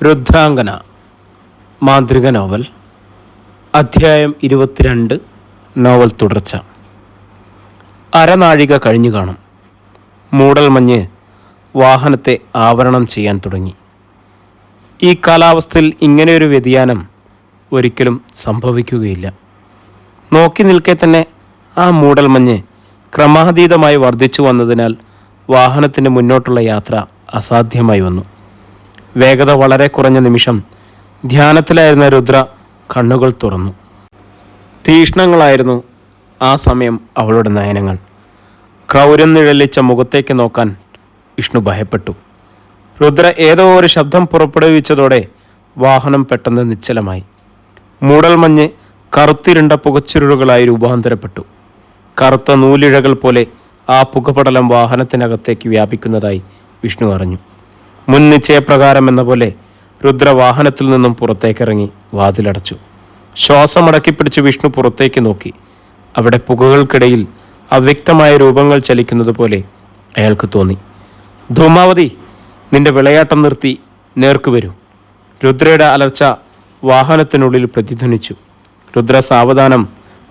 രുദ്രാംഗന മാന്ത്രിക നോവൽ അധ്യായം 22 നോവൽ തുടർച്ച. അരനാഴിക കഴിഞ്ഞു കാണും. മൂടൽമഞ്ഞ് വാഹനത്തെ ആവരണം ചെയ്യാൻ തുടങ്ങി. ഈ കാലാവസ്ഥയിൽ ഇങ്ങനെയൊരു വ്യതിയാനം ഒരിക്കലും സംഭവിക്കുകയില്ല. നോക്കി നിൽക്കെ തന്നെ ആ മൂടൽമഞ്ഞ് ക്രമാതീതമായി വർദ്ധിച്ചു വന്നതിനാൽ വാഹനത്തിൻ്റെ മുന്നോട്ടുള്ള യാത്ര അസാധ്യമായി വന്നു. വേഗത വളരെ കുറഞ്ഞ നിമിഷം ധ്യാനത്തിലായിരുന്ന രുദ്ര കണ്ണുകൾ തുറന്നു. തീക്ഷ്ണങ്ങളായിരുന്നു ആ സമയം അവളുടെ നയനങ്ങൾ. ക്രൗര്യം നിഴലിച്ച മുഖത്തേക്ക് നോക്കാൻ വിഷ്ണു ഭയപ്പെട്ടു. രുദ്ര ഏതോ ഒരു ശബ്ദം പുറപ്പെടുവിച്ചതോടെ വാഹനം പെട്ടെന്ന് നിശ്ചലമായി. മൂടൽമഞ്ഞ് കറുത്തിരുണ്ട പുകച്ചുരുളുകളായി രൂപാന്തരപ്പെട്ടു. കറുത്ത നൂലിഴകൾ പോലെ ആ പുകപടലം വാഹനത്തിനകത്തേക്ക് വ്യാപിക്കുന്നതായി വിഷ്ണു അറിഞ്ഞു. മുൻ നിശ്ചയപ്രകാരം എന്ന പോലെ രുദ്ര വാഹനത്തിൽ നിന്നും പുറത്തേക്കിറങ്ങി വാതിലടച്ചു. ശ്വാസമടക്കിപ്പിടിച്ച് വിഷ്ണു പുറത്തേക്ക് നോക്കി. അവിടെ പുകകൾക്കിടയിൽ അവ്യക്തമായ രൂപങ്ങൾ ചലിക്കുന്നത് പോലെ അയാൾക്ക് തോന്നി. ധൂമാവതി, നിന്റെ വിളയാട്ടം നിർത്തി നേർക്ക് വരൂ. രുദ്രയുടെ അലർച്ച വാഹനത്തിനുള്ളിൽ പ്രതിധ്വനിച്ചു. രുദ്ര സാവധാനം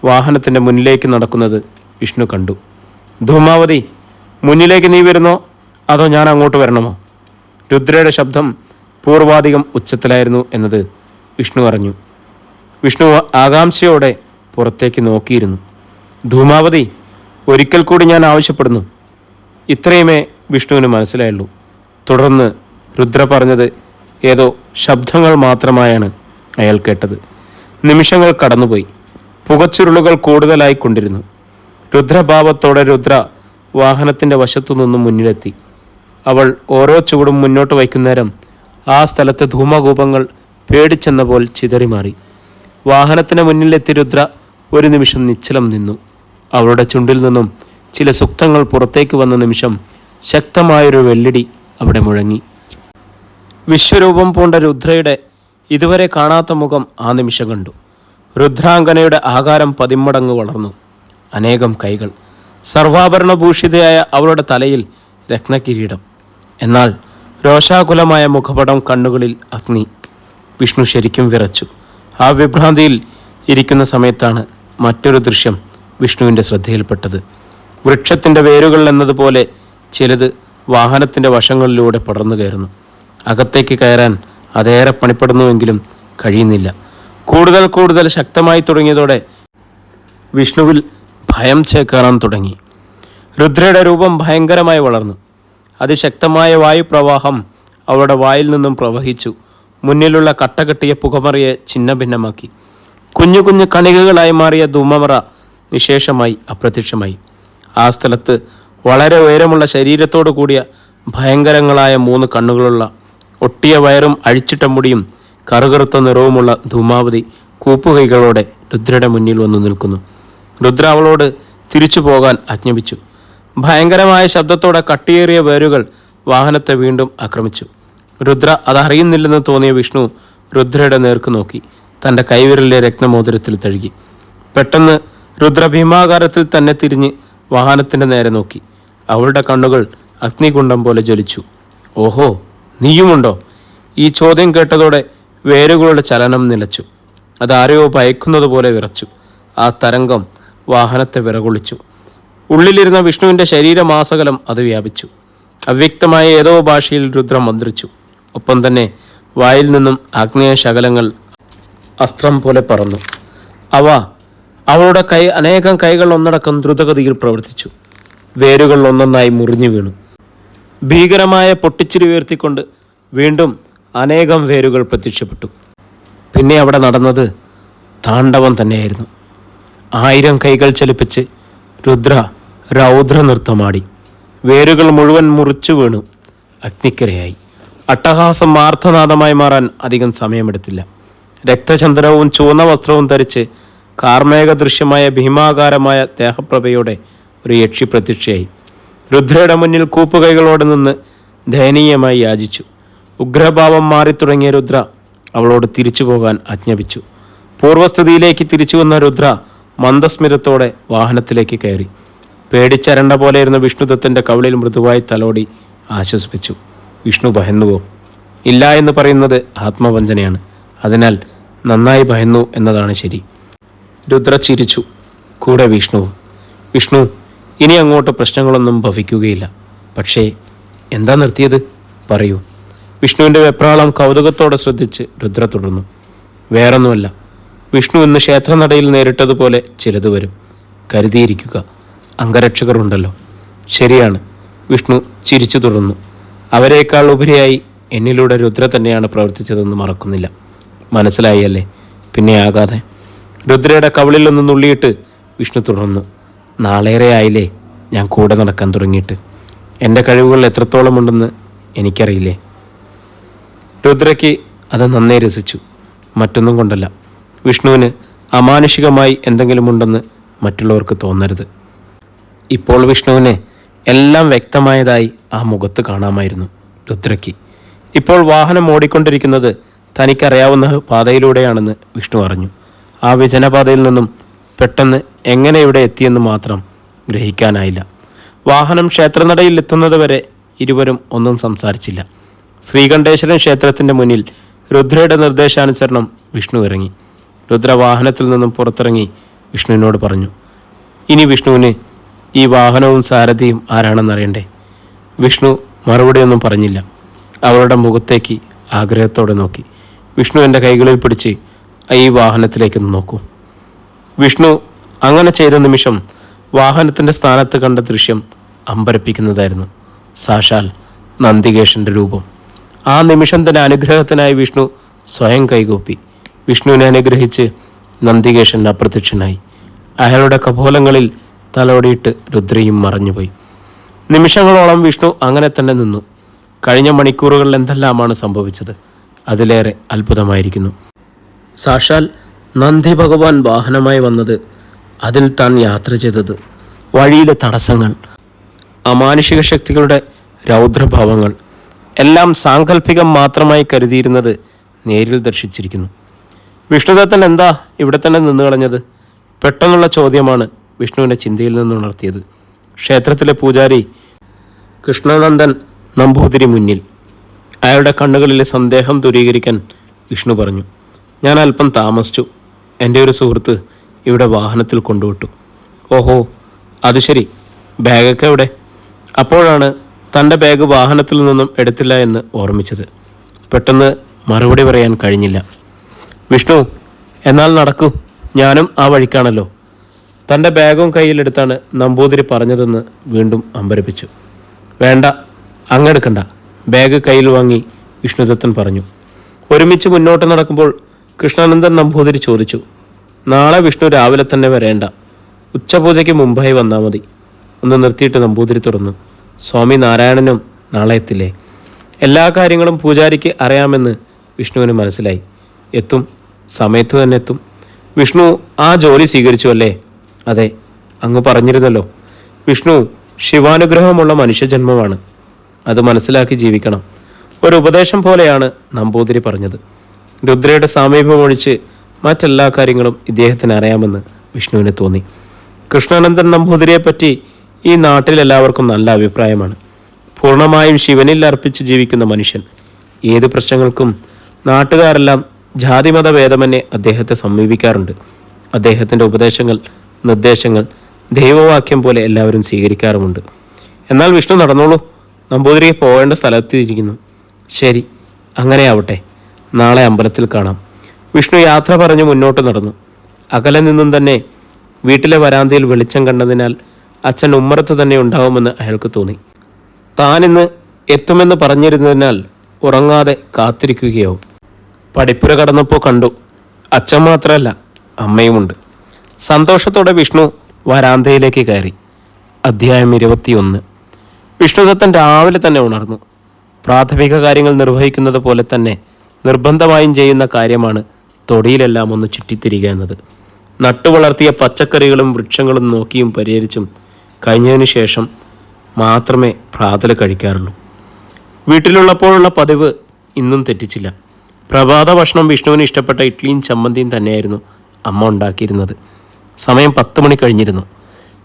വാഹനത്തിൻ്റെ മുന്നിലേക്ക് നടക്കുന്നത് വിഷ്ണു കണ്ടു. ധൂമാവതി, മുന്നിലേക്ക് നീ വരുന്നോ അതോ ഞാൻ അങ്ങോട്ട് വരണമോ? രുദ്രയുടെ ശബ്ദം പൂർവാധികം ഉച്ചത്തിലായിരുന്നു എന്നത് വിഷ്ണു അറിഞ്ഞു. വിഷ്ണു ആകാംക്ഷയോടെ പുറത്തേക്ക് നോക്കിയിരുന്നു. ധൂമാവതി, ഒരിക്കൽ കൂടി ഞാൻ ആവശ്യപ്പെടുന്നു. ഇത്രയുമേ വിഷ്ണുവിന് മനസ്സിലായുള്ളൂ. തുടർന്ന് രുദ്ര പറഞ്ഞത് ഏതോ ശബ്ദങ്ങൾ മാത്രമായാണ് അയാൾ കേട്ടത്. നിമിഷങ്ങൾ കടന്നുപോയി. പുകച്ചുരുളുകൾ കൂടുതലായിക്കൊണ്ടിരുന്നു. രുദ്രഭാവത്തോടെ രുദ്ര വാഹനത്തിൻ്റെ വശത്തു നിന്നും മുന്നിലെത്തി. അവൾ ഓരോ ചുവടും മുന്നോട്ട് വയ്ക്കുന്നേരം ആ സ്ഥലത്തെ ധൂമകൂപങ്ങൾ പേടിച്ചെന്ന പോൽ ചിതറിമാറി. വാഹനത്തിന് മുന്നിലെത്തി രുദ്ര ഒരു നിമിഷം നിശ്ചലം നിന്നു. അവളുടെ ചുണ്ടിൽ നിന്നും ചില സുക്തങ്ങൾ പുറത്തേക്ക് വന്ന നിമിഷം ശക്തമായൊരു വെള്ളിടി അവിടെ മുഴങ്ങി. വിശ്വരൂപം പൂണ്ട രുദ്രയുടെ ഇതുവരെ കാണാത്ത മുഖം ആ നിമിഷം കണ്ടു. രുദ്രാംഗനയുടെ ആകാരം 10 മടങ്ങ് വളർന്നു. അനേകം കൈകൾ, സർവാഭരണഭൂഷിതയായ അവളുടെ തലയിൽ രത്നകിരീടം. എന്നാൽ രോഷാകുലമായ മുഖപടം, കണ്ണുകളിൽ അഗ്നി. വിഷ്ണു ശരിക്കും വിറച്ചു. ആ വിഭ്രാന്തിയിൽ ഇരിക്കുന്ന സമയത്താണ് മറ്റൊരു ദൃശ്യം വിഷ്ണുവിൻ്റെ ശ്രദ്ധയിൽപ്പെട്ടത്. വൃക്ഷത്തിൻ്റെ വേരുകൾ എന്നതുപോലെ ചിലത് വാഹനത്തിൻ്റെ വശങ്ങളിലൂടെ പടർന്നു കയറുന്നു. അകത്തേക്ക് കയറാൻ അതേറെ പണിപ്പെടുന്നുവെങ്കിലും കഴിയുന്നില്ല. കൂടുതൽ ശക്തമായി തുടങ്ങിയതോടെ വിഷ്ണുവിൽ ഭയം ചേക്കേറാൻ തുടങ്ങി. രുദ്രയുടെ രൂപം ഭയങ്കരമായി വളർന്നു. അതിശക്തമായ വായുപ്രവാഹം അവളുടെ വായിൽ നിന്നും പ്രവഹിച്ചു. മുന്നിലുള്ള കട്ടകെട്ടിയ പുകമറയെ ഛിന്നഭിന്നമാക്കി. കുഞ്ഞു കുഞ്ഞു കണികകളായി മാറിയ ധൂമമറ നിശേഷമായി അപ്രത്യക്ഷമായി. ആ സ്ഥലത്ത് വളരെ ഉയരമുള്ള ശരീരത്തോടു കൂടിയ ഭയങ്കരങ്ങളായ 3 കണ്ണുകളുള്ള, ഒട്ടിയ വയറും അഴിച്ചിട്ട മുടിയും കറുകറുത്ത നിറവുമുള്ള ധൂമാവതി കൂപ്പുകൈകളോടെ രുദ്രയുടെ മുന്നിൽ വന്നു നിൽക്കുന്നു. രുദ്ര അവളോട് തിരിച്ചു പോകാൻ ആജ്ഞാപിച്ചു. ഭയങ്കരമായ ശബ്ദത്തോടെ കട്ടിയേറിയ വേരുകൾ വാഹനത്തെ വീണ്ടും ആക്രമിച്ചു. രുദ്ര അതറിയുന്നില്ലെന്ന് തോന്നിയ വിഷ്ണു രുദ്രയുടെ നേർക്ക് നോക്കി. തൻ്റെ കൈവിരലിലെ രത്നമോതിരത്തിൽ തഴുകി. പെട്ടെന്ന് രുദ്ര ഭീമാകാരത്തിൽ തന്നെ തിരിഞ്ഞ് വാഹനത്തിൻ്റെ നേരെ നോക്കി. അവളുടെ കണ്ണുകൾ അഗ്നികുണ്ഡം പോലെ ജ്വലിച്ചു. ഓഹോ, നീയുമുണ്ടോ? ഈ ചോദ്യം കേട്ടതോടെ വേരുകളുടെ ചലനം നിലച്ചു. അതാരെയോ ഭയക്കുന്നത് പോലെ വിറച്ചു. ആ തരംഗം വാഹനത്തെ വിറകൊള്ളിച്ചു. ഉള്ളിലിരുന്ന വിഷ്ണുവിൻ്റെ ശരീരമാസകലം അത് വ്യാപിച്ചു. അവ്യക്തമായ ഏതോ ഭാഷയിൽ രുദ്ര മന്ത്രിച്ചു. ഒപ്പം തന്നെ വായിൽ നിന്നും ആഗ്നേയ ശകലങ്ങൾ അസ്ത്രം പോലെ പറന്നു. അവളുടെ അനേകം കൈകൾ ഒന്നടക്കം ദ്രുതഗതിയിൽ പ്രവർത്തിച്ചു. വേരുകൾ ഒന്നൊന്നായി മുറിഞ്ഞു വീണു. ഭീകരമായ പൊട്ടിച്ചിരി ഉയർത്തിക്കൊണ്ട് വീണ്ടും അനേകം വേരുകൾ പ്രത്യക്ഷപ്പെട്ടു. പിന്നെ അവിടെ നടന്നത് താണ്ഡവം തന്നെയായിരുന്നു. 1000 കൈകൾ ചലിപ്പിച്ച് രുദ്ര രൗദ്ര നൃത്തമാടി. വേരുകൾ മുഴുവൻ മുറിച്ചു വീണു അഗ്നിക്കരയായി. അട്ടഹാസം ആർത്തനാദമായി മാറാൻ അധികം സമയമെടുത്തില്ല. രക്തചന്ദ്രവും ചുവന്ന വസ്ത്രവും ധരിച്ച് കാർമേഘ ദൃശ്യമായ ഭീമാകാരമായ ദേഹപ്രഭയോടെ ഒരു യക്ഷി പ്രത്യക്ഷയായി. രുദ്രയുടെ മുന്നിൽ കൂപ്പുകൈകളോടെ നിന്ന് ദയനീയമായി യാചിച്ചു. ഉഗ്രഭാവം മാറിത്തുടങ്ങിയ രുദ്ര അവളോട് തിരിച്ചു പോകാൻ ആജ്ഞാപിച്ചു. പൂർവ്വസ്ഥിതിയിലേക്ക് തിരിച്ചു വന്ന രുദ്ര മന്ദസ്മിതത്തോടെ വാഹനത്തിലേക്ക് കയറി. പേടിച്ചരണ്ട പോലെയിരുന്ന വിഷ്ണുദത്തൻ്റെ കവിളിൽ മൃദുവായി തലോടി ആശ്വസിപ്പിച്ചു. വിഷ്ണു ഭയന്നുവോ? ഇല്ല എന്ന് പറയുന്നത് ആത്മവഞ്ചനയാണ്. അതിനാൽ നന്നായി ഭയന്നു എന്നതാണ് ശരി. രുദ്ര ചിരിച്ചു, കൂടെ വിഷ്ണുവും. വിഷ്ണു, ഇനി അങ്ങോട്ട് പ്രശ്നങ്ങളൊന്നും ഭവിക്കുകയില്ല. പക്ഷേ എന്താ നിർത്തിയത്? പറയൂ. വിഷ്ണുവിൻ്റെ വെപ്രാളം കൗതുകത്തോടെ ശ്രദ്ധിച്ച് രുദ്ര തുടർന്നു. വേറൊന്നുമല്ല, വിഷ്ണു ഇന്ന് ക്ഷേത്രനടയിൽ നേരിട്ടതുപോലെ ചിലത് വരും. കരുതിയിരിക്കുക, അംഗരക്ഷകർ ഉണ്ടല്ലോ. ശരിയാണ്, വിഷ്ണു ചിരിച്ചു തുടർന്നു. അവരെക്കാൾ ഉപരിയായി എന്നിലൂടെ രുദ്ര തന്നെയാണ് പ്രവർത്തിച്ചതെന്ന് മറക്കുന്നില്ല. മനസ്സിലായി അല്ലേ? പിന്നെ ആകാതെ. രുദ്രയുടെ കവിളിൽ ഒന്ന് നുള്ളിയിട്ട് വിഷ്ണു തുടർന്നു. നാളേറെ ആയില്ലേ ഞാൻ കൂടെ നടക്കാൻ തുടങ്ങിയിട്ട്. എൻ്റെ കഴിവുകൾ എത്രത്തോളം ഉണ്ടെന്ന് എനിക്കറിയില്ലേ? രുദ്രയ്ക്ക് അത് നന്നേ രസിച്ചു. മറ്റൊന്നും കൊണ്ടല്ല, വിഷ്ണുവിന് അമാനുഷികമായി എന്തെങ്കിലും ഉണ്ടെന്ന് മറ്റുള്ളവർക്ക് തോന്നരുത്. ഇപ്പോൾ വിഷ്ണുവിന് എല്ലാം വ്യക്തമായതായി ആ മുഖത്ത് കാണാമായിരുന്നു. രുദ്രയ്ക്ക് ഇപ്പോൾ വാഹനം ഓടിക്കൊണ്ടിരിക്കുന്നത് തനിക്കറിയാവുന്ന പാതയിലൂടെയാണെന്ന് വിഷ്ണു അറിഞ്ഞു. ആ വിജനപാതയിൽ നിന്നും പെട്ടെന്ന് എങ്ങനെ ഇവിടെ എത്തിയെന്ന് മാത്രം ഗ്രഹിക്കാനായില്ല. വാഹനം ക്ഷേത്രനടയിൽ എത്തുന്നത് വരെ ഇരുവരും ഒന്നും സംസാരിച്ചില്ല. ശ്രീകണ്ഠേശ്വരൻ ക്ഷേത്രത്തിൻ്റെ മുന്നിൽ രുദ്രയുടെ നിർദ്ദേശാനുസരണം വിഷ്ണു ഇറങ്ങി. രുദ്ര വാഹനത്തിൽ നിന്നും പുറത്തിറങ്ങി വിഷ്ണുവിനോട് പറഞ്ഞു, ഇനി വിഷ്ണുവിന് ഈ വാഹനവും സാരഥിയും ആരാണെന്നറിയണ്ടേ? വിഷ്ണു മറുപടിയൊന്നും പറഞ്ഞില്ല. അവളുടെ മുഖത്തേക്ക് ആഗ്രഹത്തോടെ നോക്കി. വിഷ്ണു എൻ്റെ കൈകളിൽ പിടിച്ച് ഈ വാഹനത്തിലേക്കൊന്ന് നോക്കൂ. വിഷ്ണു അങ്ങനെ ചെയ്ത നിമിഷം വാഹനത്തിൻ്റെ സ്ഥാനത്ത് കണ്ട ദൃശ്യം അമ്പരപ്പിക്കുന്നതായിരുന്നു. സാക്ഷാൽ നന്ദികേശൻ്റെ രൂപം. ആ നിമിഷം തന്നെ അനുഗ്രഹത്തിനായി വിഷ്ണു സ്വയം കൈകൂപ്പി. വിഷ്ണുവിനെ അനുഗ്രഹിച്ച് നന്ദികേശൻ അപ്രത്യക്ഷനായി. അയാളുടെ കപോലങ്ങളിൽ തലോടിയിട്ട് രുദ്രയും മറഞ്ഞുപോയി. നിമിഷങ്ങളോളം വിഷ്ണു അങ്ങനെ തന്നെ നിന്നു. കഴിഞ്ഞ മണിക്കൂറുകളിൽ എന്തെല്ലാമാണ് സംഭവിച്ചത്? അതിലേറെ അത്ഭുതമായിരിക്കുന്നു. സാക്ഷാൽ നന്ദി ഭഗവാൻ വാഹനമായി വന്നത്, അതിൽ താൻ യാത്ര ചെയ്തത്, വഴിയിലെ തടസ്സങ്ങൾ, അമാനുഷിക ശക്തികളുടെ രൗദ്രഭാവങ്ങൾ എല്ലാം സാങ്കല്പികം മാത്രമായി കരുതിയിരുന്നത് നേരിൽ ദർശിച്ചിരിക്കുന്നു. വിഷ്ണുദത്തൻ എന്താ ഇവിടെ തന്നെ നിന്നു കളഞ്ഞത്? പെട്ടെന്നുള്ള ചോദ്യമാണ് വിഷ്ണുവിൻ്റെ ചിന്തയിൽ നിന്നുണർത്തിയത്. ക്ഷേത്രത്തിലെ പൂജാരി കൃഷ്ണനന്ദൻ നമ്പൂതിരി മുന്നിൽ. അയാളുടെ കണ്ണുകളിലെ സന്ദേഹം ദൂരീകരിക്കാൻ വിഷ്ണു പറഞ്ഞു, ഞാൻ അല്പം താമസിച്ചു. എൻ്റെ ഒരു സുഹൃത്ത് ഇവിടെ വാഹനത്തിൽ കൊണ്ടുവിട്ടു. ഓഹോ, അത് ശരി. ബാഗൊക്കെ എവിടെ? അപ്പോഴാണ് തൻ്റെ ബാഗ് വാഹനത്തിൽ നിന്നും എടുത്തില്ല എന്ന് ഓർമ്മിച്ചത്. പെട്ടെന്ന് മറുപടി പറയാൻ കഴിഞ്ഞില്ല. വിഷ്ണു, എന്നാൽ നടക്കൂ, ഞാനും ആ വഴിക്കാണല്ലോ. തൻ്റെ ബാഗും കയ്യിലെടുത്താണ് നമ്പൂതിരി പറഞ്ഞതെന്ന് വീണ്ടും അമ്പരപ്പിച്ചു. വേണ്ട, അങ്ങെടുക്കണ്ട. ബാഗ് കയ്യിൽ വാങ്ങി വിഷ്ണുദത്തൻ പറഞ്ഞു. ഒരുമിച്ച് മുന്നോട്ട് നടക്കുമ്പോൾ കൃഷ്ണാനന്ദൻ നമ്പൂതിരി ചോദിച്ചു, നാളെ വിഷ്ണു രാവിലെ തന്നെ വരേണ്ട, ഉച്ചപൂജയ്ക്ക് മുമ്പായി വന്നാൽ മതി. ഒന്ന് നിർത്തിയിട്ട് നമ്പൂതിരി തുറന്നു, സ്വാമി നാരായണനും നാളെ എത്തില്ലേ? എല്ലാ കാര്യങ്ങളും പൂജാരിക്ക് അറിയാമെന്ന് വിഷ്ണുവിന് മനസ്സിലായി. എത്തും, സമയത്ത് തന്നെ എത്തും. വിഷ്ണു ആ ജോലി സ്വീകരിച്ചു അല്ലേ? അതെ, അങ്ങ് പറഞ്ഞിരുന്നല്ലോ. വിഷ്ണു ശിവാനുഗ്രഹമുള്ള മനുഷ്യജന്മമാണ്, അത് മനസ്സിലാക്കി ജീവിക്കണം. ഒരു ഉപദേശം പോലെയാണ് നമ്പൂതിരി പറഞ്ഞത്. രുദ്രയുടെ സാമീപ്യമൊഴിച്ച് മറ്റെല്ലാ കാര്യങ്ങളും ഇദ്ദേഹത്തിന് അറിയാമെന്ന് വിഷ്ണുവിന് തോന്നി. കൃഷ്ണാനന്ദൻ നമ്പൂതിരിയെപ്പറ്റി ഈ നാട്ടിലെല്ലാവർക്കും നല്ല അഭിപ്രായമാണ്. പൂർണ്ണമായും ശിവനിൽ അർപ്പിച്ച് ജീവിക്കുന്ന മനുഷ്യൻ. ഏത് പ്രശ്നങ്ങൾക്കും നാട്ടുകാരെല്ലാം ജാതിമത ഭേദമന്യേ അദ്ദേഹത്തെ സമീപിക്കാറുണ്ട്. അദ്ദേഹത്തിൻ്റെ ഉപദേശങ്ങൾ, നിർദ്ദേശങ്ങൾ ദൈവവാക്യം പോലെ എല്ലാവരും സ്വീകരിക്കാറുമുണ്ട്. എന്നാൽ വിഷ്ണു നടന്നോളൂ, നമ്പൂതിരിയെ പോകേണ്ട സ്ഥലത്തിരിക്കുന്നു. ശരി, അങ്ങനെയാവട്ടെ, നാളെ അമ്പലത്തിൽ കാണാം. വിഷ്ണു യാത്ര പറഞ്ഞ് മുന്നോട്ട് നടന്നു. അകലെ നിന്നും തന്നെ വീട്ടിലെ വരാന്തയിൽ വെളിച്ചം കണ്ടതിനാൽ അച്ഛൻ ഉമ്മറത്ത് തന്നെ ഉണ്ടാവുമെന്ന് അയാൾക്ക് തോന്നി. താനിന്ന് എത്തുമെന്ന് പറഞ്ഞിരുന്നതിനാൽ ഉറങ്ങാതെ കാത്തിരിക്കുകയാവും. പടിപ്പുര കടന്നപ്പോൾ കണ്ടു, അച്ഛൻ മാത്രമല്ല അമ്മയുമുണ്ട്. സന്തോഷത്തോടെ വിഷ്ണു വരാന്തയിലേക്ക് കയറി. അധ്യായം 21. വിഷ്ണുദത്തൻ രാവിലെ തന്നെ ഉണർന്നു. പ്രാഥമിക കാര്യങ്ങൾ നിർവഹിക്കുന്നത് പോലെ തന്നെ നിർബന്ധമായും ചെയ്യുന്ന കാര്യമാണ് തൊടിയിലെല്ലാം ഒന്ന് ചുറ്റിത്തിരിക എന്നത്. നട്ടുവളർത്തിയ പച്ചക്കറികളും വൃക്ഷങ്ങളും നോക്കിയും പരിഹരിച്ചും കഴിഞ്ഞതിന് ശേഷം മാത്രമേ പ്രാതൽ കഴിക്കാറുള്ളൂ. വീട്ടിലുള്ളപ്പോഴുള്ള പതിവ് ഇന്നും തെറ്റിച്ചില്ല. പ്രഭാത ഭക്ഷണം വിഷ്ണുവിന് ഇഷ്ടപ്പെട്ട ഇഡ്ഡലിയും ചമ്മന്തിയും തന്നെയായിരുന്നു അമ്മ ഉണ്ടാക്കിയിരുന്നത്. സമയം 10 മണി കഴിഞ്ഞിരുന്നു.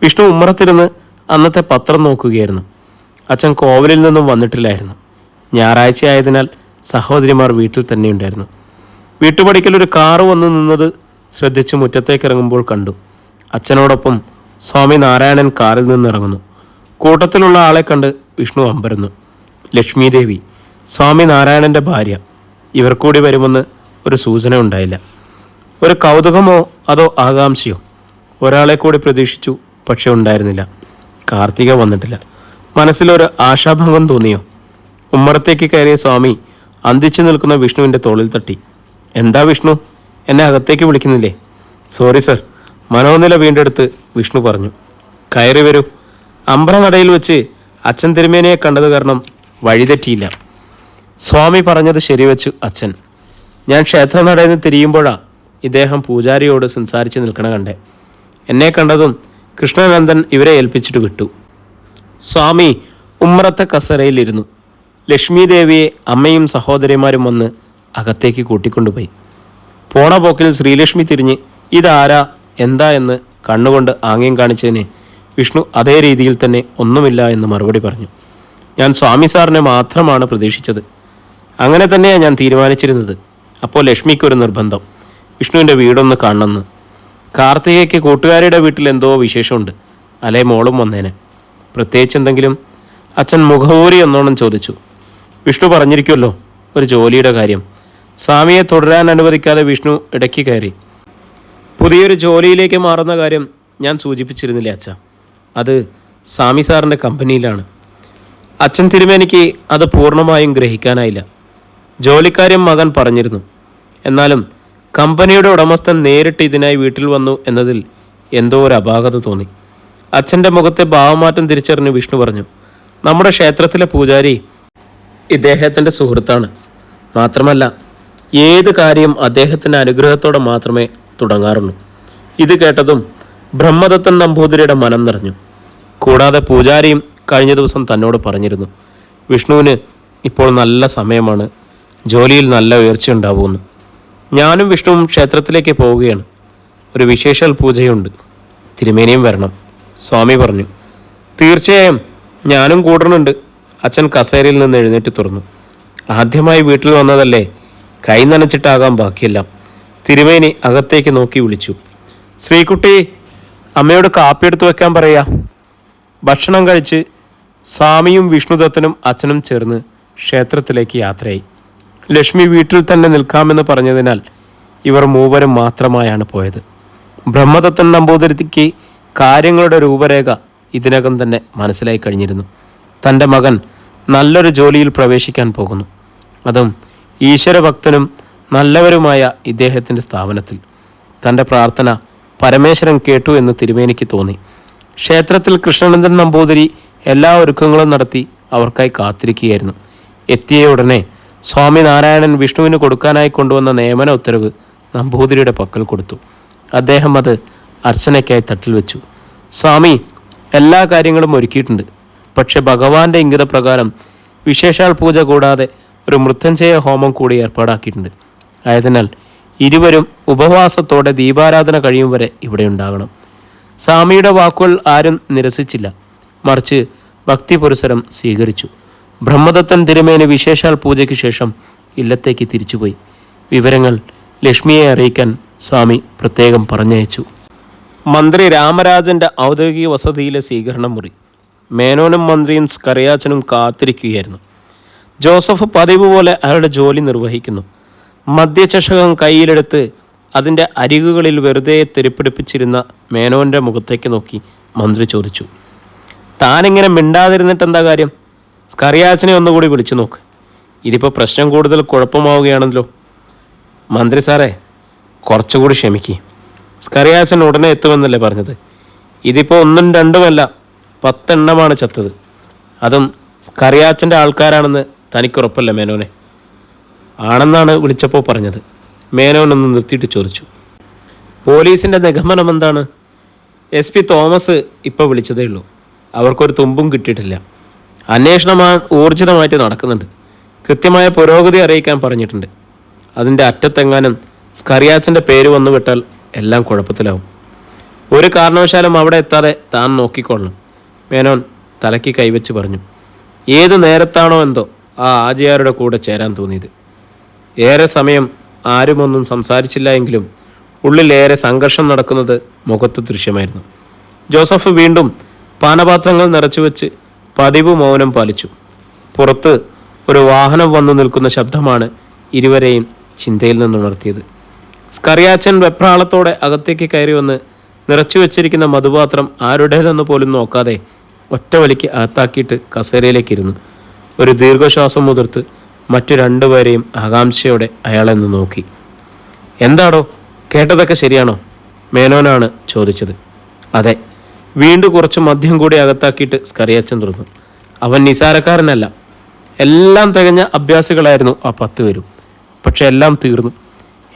വിഷ്ണു ഉമ്മറത്തിരുന്ന് അന്നത്തെ പത്രം നോക്കുകയായിരുന്നു. അച്ഛൻ കോവിലിൽ നിന്നും വന്നിട്ടില്ലായിരുന്നു. ഞായറാഴ്ച ആയതിനാൽ സഹോദരിമാർ വീട്ടിൽ തന്നെ ഉണ്ടായിരുന്നു. വീട്ടുപടിക്കൽ ഒരു കാറ് വന്നു നിന്നത് ശ്രദ്ധിച്ച് മുറ്റത്തേക്ക് ഇറങ്ങുമ്പോൾ കണ്ടു. അച്ഛനോടൊപ്പം സ്വാമി നാരായണൻ കാറിൽ നിന്നിറങ്ങുന്നു. കൂട്ടത്തിലുള്ള ആളെ കണ്ട് വിഷ്ണു അമ്പരന്നു. ലക്ഷ്മി ദേവി, സ്വാമി നാരായണൻ്റെ ഭാര്യ. ഇവർ കൂടി വരുമെന്ന് ഒരു സൂചന ഉണ്ടായില്ല. ഒരു കൗതുകമോ അതോ ആകാംക്ഷയോ? ഒരാളെ കൂടി പ്രതീക്ഷിച്ചു, പക്ഷെ ഉണ്ടായിരുന്നില്ല. കാർത്തിക വന്നിട്ടില്ല. മനസ്സിലൊരു ആശാഭംഗം തോന്നിയോ? ഉമ്മറത്തേക്ക് കയറിയ സ്വാമി അന്തിച്ചു നിൽക്കുന്ന വിഷ്ണുവിൻ്റെ തോളിൽ തട്ടി. എന്താ വിഷ്ണു, എന്നെ അകത്തേക്ക് വിളിക്കുന്നില്ലേ? സോറി സർ, മനോനില വീണ്ടെടുത്ത് വിഷ്ണു പറഞ്ഞു. കയറി വരൂ. അമ്പലനടയിൽ വെച്ച് അച്ഛൻ തിരുമേനിയെ കണ്ടത് കാരണം വഴിതെറ്റിയില്ല. സ്വാമി പറഞ്ഞത് ശരിവെച്ചു അച്ഛൻ. ഞാൻ ക്ഷേത്രനടയിൽ നിന്ന് തിരിയുമ്പോഴാണ് ഇദ്ദേഹം പൂജാരിയോട് സംസാരിച്ച് നിൽക്കണ കണ്ടേ. എന്നെ കണ്ടതും കൃഷ്ണനന്ദൻ ഇവരെ ഏൽപ്പിച്ചിട്ട് വിട്ടു. സ്വാമി ഉമ്മറത്തെ കസരയിലിരുന്നു. ലക്ഷ്മി ദേവിയെ അമ്മയും സഹോദരിമാരും വന്ന് അകത്തേക്ക് കൂട്ടിക്കൊണ്ടുപോയി. പോണ പോക്കിൽ ശ്രീലക്ഷ്മി തിരിഞ്ഞ് ഇതാരാ എന്താ എന്ന് കണ്ണുകൊണ്ട് ആംഗ്യം കാണിച്ചതിന് വിഷ്ണു അതേ രീതിയിൽ തന്നെ ഒന്നുമില്ല എന്ന് മറുപടി പറഞ്ഞു. ഞാൻ സ്വാമി സാറിനെ മാത്രമാണ് പ്രതീക്ഷിച്ചത്. അങ്ങനെ തന്നെയാണ് ഞാൻ തീരുമാനിച്ചിരുന്നത്. അപ്പോൾ ലക്ഷ്മിക്കൊരു നിർബന്ധം, വിഷ്ണുവിൻ്റെ വീടൊന്ന് കാണണമെന്ന്. കാർത്തികയ്ക്ക് കൂട്ടുകാരിയുടെ വീട്ടിൽ എന്തോ വിശേഷമുണ്ട്, അല്ലേ മോളും വന്നേനെ. പ്രത്യേകിച്ച് എന്തെങ്കിലും? അച്ഛൻ മുഖവൂരി എന്നോണം ചോദിച്ചു. വിഷ്ണു പറഞ്ഞിരിക്കുമല്ലോ ഒരു ജോലിയുടെ കാര്യം. സ്വാമിയെ തുടരാൻ അനുവദിക്കാതെ വിഷ്ണു ഇടയ്ക്ക് കയറി. പുതിയൊരു ജോലിയിലേക്ക് മാറുന്ന കാര്യം ഞാൻ സൂചിപ്പിച്ചിരുന്നില്ലേ അച്ഛ? അത് സ്വാമി സാറിൻ്റെ കമ്പനിയിലാണ്. അച്ഛൻ തിരുമേനിക്ക് അത് പൂർണ്ണമായും ഗ്രഹിക്കാനായില്ല. ജോലിക്കാര്യം മകൻ പറഞ്ഞിരുന്നു. എന്നാലും കമ്പനിയുടെ ഉടമസ്ഥൻ നേരിട്ട് ഇതിനായി വീട്ടിൽ വന്നു എന്നതിൽ എന്തോ ഒരു അപാകത തോന്നി. അച്ഛൻ്റെ മുഖത്തെ ഭാവമാറ്റം തിരിച്ചറിഞ്ഞ് വിഷ്ണു പറഞ്ഞു. നമ്മുടെ ക്ഷേത്രത്തിലെ പൂജാരി ഇദ്ദേഹത്തിൻ്റെ സുഹൃത്താണ്. മാത്രമല്ല ഏത് കാര്യം അദ്ദേഹത്തിൻ്റെ അനുഗ്രഹത്തോടെ മാത്രമേ തുടങ്ങാറുള്ളൂ. ഇത് കേട്ടതും ബ്രഹ്മദത്തൻ നമ്പൂതിരിയുടെ മനം നിറഞ്ഞു. കൂടാതെ പൂജാരിയും കഴിഞ്ഞ ദിവസം തന്നോട് പറഞ്ഞിരുന്നു, വിഷ്ണുവിന് ഇപ്പോൾ നല്ല സമയമാണ്, ജോലിയിൽ നല്ല ഉയർച്ചയുണ്ടാവുമെന്ന്. ഞാനും വിഷ്ണുവും ക്ഷേത്രത്തിലേക്ക് പോവുകയാണ്. ഒരു വിശേഷാൽ പൂജയുണ്ട്, തിരുമേനിയും വരണം, സ്വാമി പറഞ്ഞു. തീർച്ചയായും ഞാനും കൂടണുണ്ട്. അച്ഛൻ കസേരയിൽ നിന്ന് എഴുന്നേറ്റ് തുറന്നു. ആദ്യമായി വീട്ടിൽ വന്നതല്ലേ, കൈ നനച്ചിട്ടാകാം ബാക്കിയെല്ലാം. തിരുമേനി അകത്തേക്ക് നോക്കി വിളിച്ചു. ശ്രീകുട്ടി, അമ്മയോട് കാപ്പിയെടുത്ത് വെക്കാൻ പറയാ. ഭക്ഷണം കഴിച്ച് സ്വാമിയും വിഷ്ണുദത്തനും അച്ഛനും ചേർന്ന് ക്ഷേത്രത്തിലേക്ക് യാത്രയായി. ലക്ഷ്മി വീട്ടിൽ തന്നെ നിൽക്കാമെന്ന് പറഞ്ഞതിനാൽ ഇവർ മൂവരും മാത്രമായാണ് പോയത്. ബ്രഹ്മദത്തൻ നമ്പൂതിരിക്ക് കാര്യങ്ങളുടെ രൂപരേഖ ഇതിനകം തന്നെ മനസ്സിലായി കഴിഞ്ഞിരുന്നു. തൻ്റെ മകൻ നല്ലൊരു ജോലിയിൽ പ്രവേശിക്കാൻ പോകുന്നു, അതും ഈശ്വരഭക്തനും നല്ലവരുമായ ഇദ്ദേഹത്തിൻ്റെ സ്ഥാപനത്തിൽ. തൻ്റെ പ്രാർത്ഥന പരമേശ്വരൻ കേട്ടു എന്ന് തിരുമേനിക്ക് തോന്നി. ക്ഷേത്രത്തിൽ കൃഷ്ണനന്ദൻ നമ്പൂതിരി എല്ലാ ഒരുക്കങ്ങളും നടത്തി അവർക്കായി കാത്തിരിക്കുകയായിരുന്നു. എത്തിയ ഉടനെ സ്വാമി നാരായണൻ വിഷ്ണുവിന് കൊടുക്കാനായി കൊണ്ടുവന്ന നിയമന ഉത്തരവ് നമ്പൂതിരിയുടെ പക്കൽ കൊടുത്തു. അദ്ദേഹം അത് അർച്ചനയ്ക്കായി തട്ടിൽ വെച്ചു. സ്വാമി എല്ലാ കാര്യങ്ങളും ഒരുക്കിയിട്ടുണ്ട്. പക്ഷെ ഭഗവാന്റെ ഇംഗിതപ്രകാരം വിശേഷാൽ പൂജ കൂടാതെ ഒരു മൃത്യുഞ്ജയ ഹോമം കൂടി ഏർപ്പാടാക്കിയിട്ടുണ്ട്. ആയതിനാൽ ഇരുവരും ഉപവാസത്തോടെ ദീപാരാധന കഴിയും വരെ ഇവിടെ ഉണ്ടാകണം. സ്വാമിയുടെ വാക്കുകൾ ആരും നിരസിച്ചില്ല, മറിച്ച് ഭക്തിപുരസരം സ്വീകരിച്ചു. ബ്രഹ്മദത്തൻ തിരുമേനി വിശേഷാൽ പൂജയ്ക്ക് ശേഷം ഇല്ലത്തേക്ക് തിരിച്ചുപോയി. വിവരങ്ങൾ ലക്ഷ്മിയെ അറിയിക്കാൻ സ്വാമി പ്രത്യേകം പറഞ്ഞയച്ചു. മന്ത്രി രാമരാജൻ്റെ ഔദ്യോഗിക വസതിയിലെ സ്വീകരണ മുറി. മേനോനും മന്ത്രിയും സ്കറിയാച്ചനും കാത്തിരിക്കുകയായിരുന്നു. ജോസഫ് പതിവ് പോലെ അയാളുടെ ജോലി നിർവഹിക്കുന്നു. മദ്യചഷകം കയ്യിലെടുത്ത് അതിൻ്റെ അരികുകളിൽ വെറുതെ തെരുപ്പിടിപ്പിച്ചിരുന്ന മേനോൻ്റെ മുഖത്തേക്ക് നോക്കി മന്ത്രി ചോദിച്ചു, താനിങ്ങനെ മിണ്ടാതിരുന്നിട്ടെന്താ കാര്യം? സ്കറിയാച്ചനെ ഒന്നുകൂടി വിളിച്ചു നോക്ക്. ഇതിപ്പോൾ പ്രശ്നം കൂടുതൽ കുഴപ്പമാവുകയാണല്ലോ. മന്ത്രി സാറേ, കുറച്ചുകൂടി ക്ഷമിക്കുക. സ്കറിയാച്ചൻ ഉടനെ എത്തുമെന്നല്ലേ പറഞ്ഞത്? ഇതിപ്പോൾ ഒന്നും രണ്ടുമല്ല, 10 എണ്ണമാണ് ചത്തത്. അതും സ്കറിയാച്ചൻ്റെ ആൾക്കാരാണെന്ന് തനിക്കുറപ്പല്ല മേനോനെ? ആണെന്നാണ് വിളിച്ചപ്പോൾ പറഞ്ഞത്. മേനോനൊന്ന് നിർത്തിയിട്ട് ചോദിച്ചു. പോലീസിൻ്റെ നിഗമനം എന്താണ്? SP തോമസ് ഇപ്പോൾ വിളിച്ചതേ ഉള്ളൂ. അവർക്കൊരു തുമ്പും കിട്ടിയിട്ടില്ല. അന്വേഷണം ഊർജിതമായിട്ട് നടക്കുന്നുണ്ട്. കൃത്യമായ പുരോഗതി അറിയിക്കാൻ പറഞ്ഞിട്ടുണ്ട്. അതിൻ്റെ അറ്റത്തെങ്ങാനും സ്കറിയാച്ചൻ്റെ പേര് വന്നു വിട്ടാൽ എല്ലാം കുഴപ്പത്തിലാവും. ഒരു കാരണവശാലും അവിടെ എത്താതെ താൻ നോക്കിക്കൊള്ളണം. മേനോൻ തലയ്ക്ക് കൈവച്ച് പറഞ്ഞു. ഏത് നേരത്താണോ എന്തോ ആ ആജിയാരുടെ കൂടെ ചേരാൻ തോന്നിയത്. ഏറെ സമയം ആരുമൊന്നും സംസാരിച്ചില്ല എങ്കിലും ഉള്ളിലേറെ സംഘർഷം നടക്കുന്നത് മുഖത്ത് ദൃശ്യമായിരുന്നു. ജോസഫ് വീണ്ടും പാനപാത്രങ്ങൾ നിറച്ചുവെച്ച് പതിവ് മൗനം പാലിച്ചു. പുറത്ത് ഒരു വാഹനം വന്നു നിൽക്കുന്ന ശബ്ദമാണ് ഇരുവരെയും ചിന്തയിൽ നിന്നുണർത്തിയത്. സ്കറിയാച്ചൻ വെപ്രാളത്തോടെ അകത്തേക്ക് കയറി വന്ന് നിറച്ചു വെച്ചിരിക്കുന്ന മധുപാത്രം ആരുടേതെന്ന് പോലും നോക്കാതെ ഒറ്റ വലിക്ക് അകത്താക്കിയിട്ട് കസേരയിലേക്കിരുന്നു. ഒരു ദീർഘശ്വാസം മുതിർത്ത് മറ്റു രണ്ടുപേരെയും ആകാംക്ഷയോടെ അയാളെന്ന് നോക്കി. എന്താടോ, കേട്ടതൊക്കെ ശരിയാണോ? മേനോനാണ് ചോദിച്ചത്. അതെ. വീണ്ടും കുറച്ച് മദ്യം കൂടി അകത്താക്കിയിട്ട് സ്കറിയാച്ചൻ തുറന്നു. അവൻ നിസാരക്കാരനല്ല. എല്ലാം തികഞ്ഞ അഭ്യാസികളായിരുന്നു ആ 10 പേരും. പക്ഷെ എല്ലാം തീർന്നു.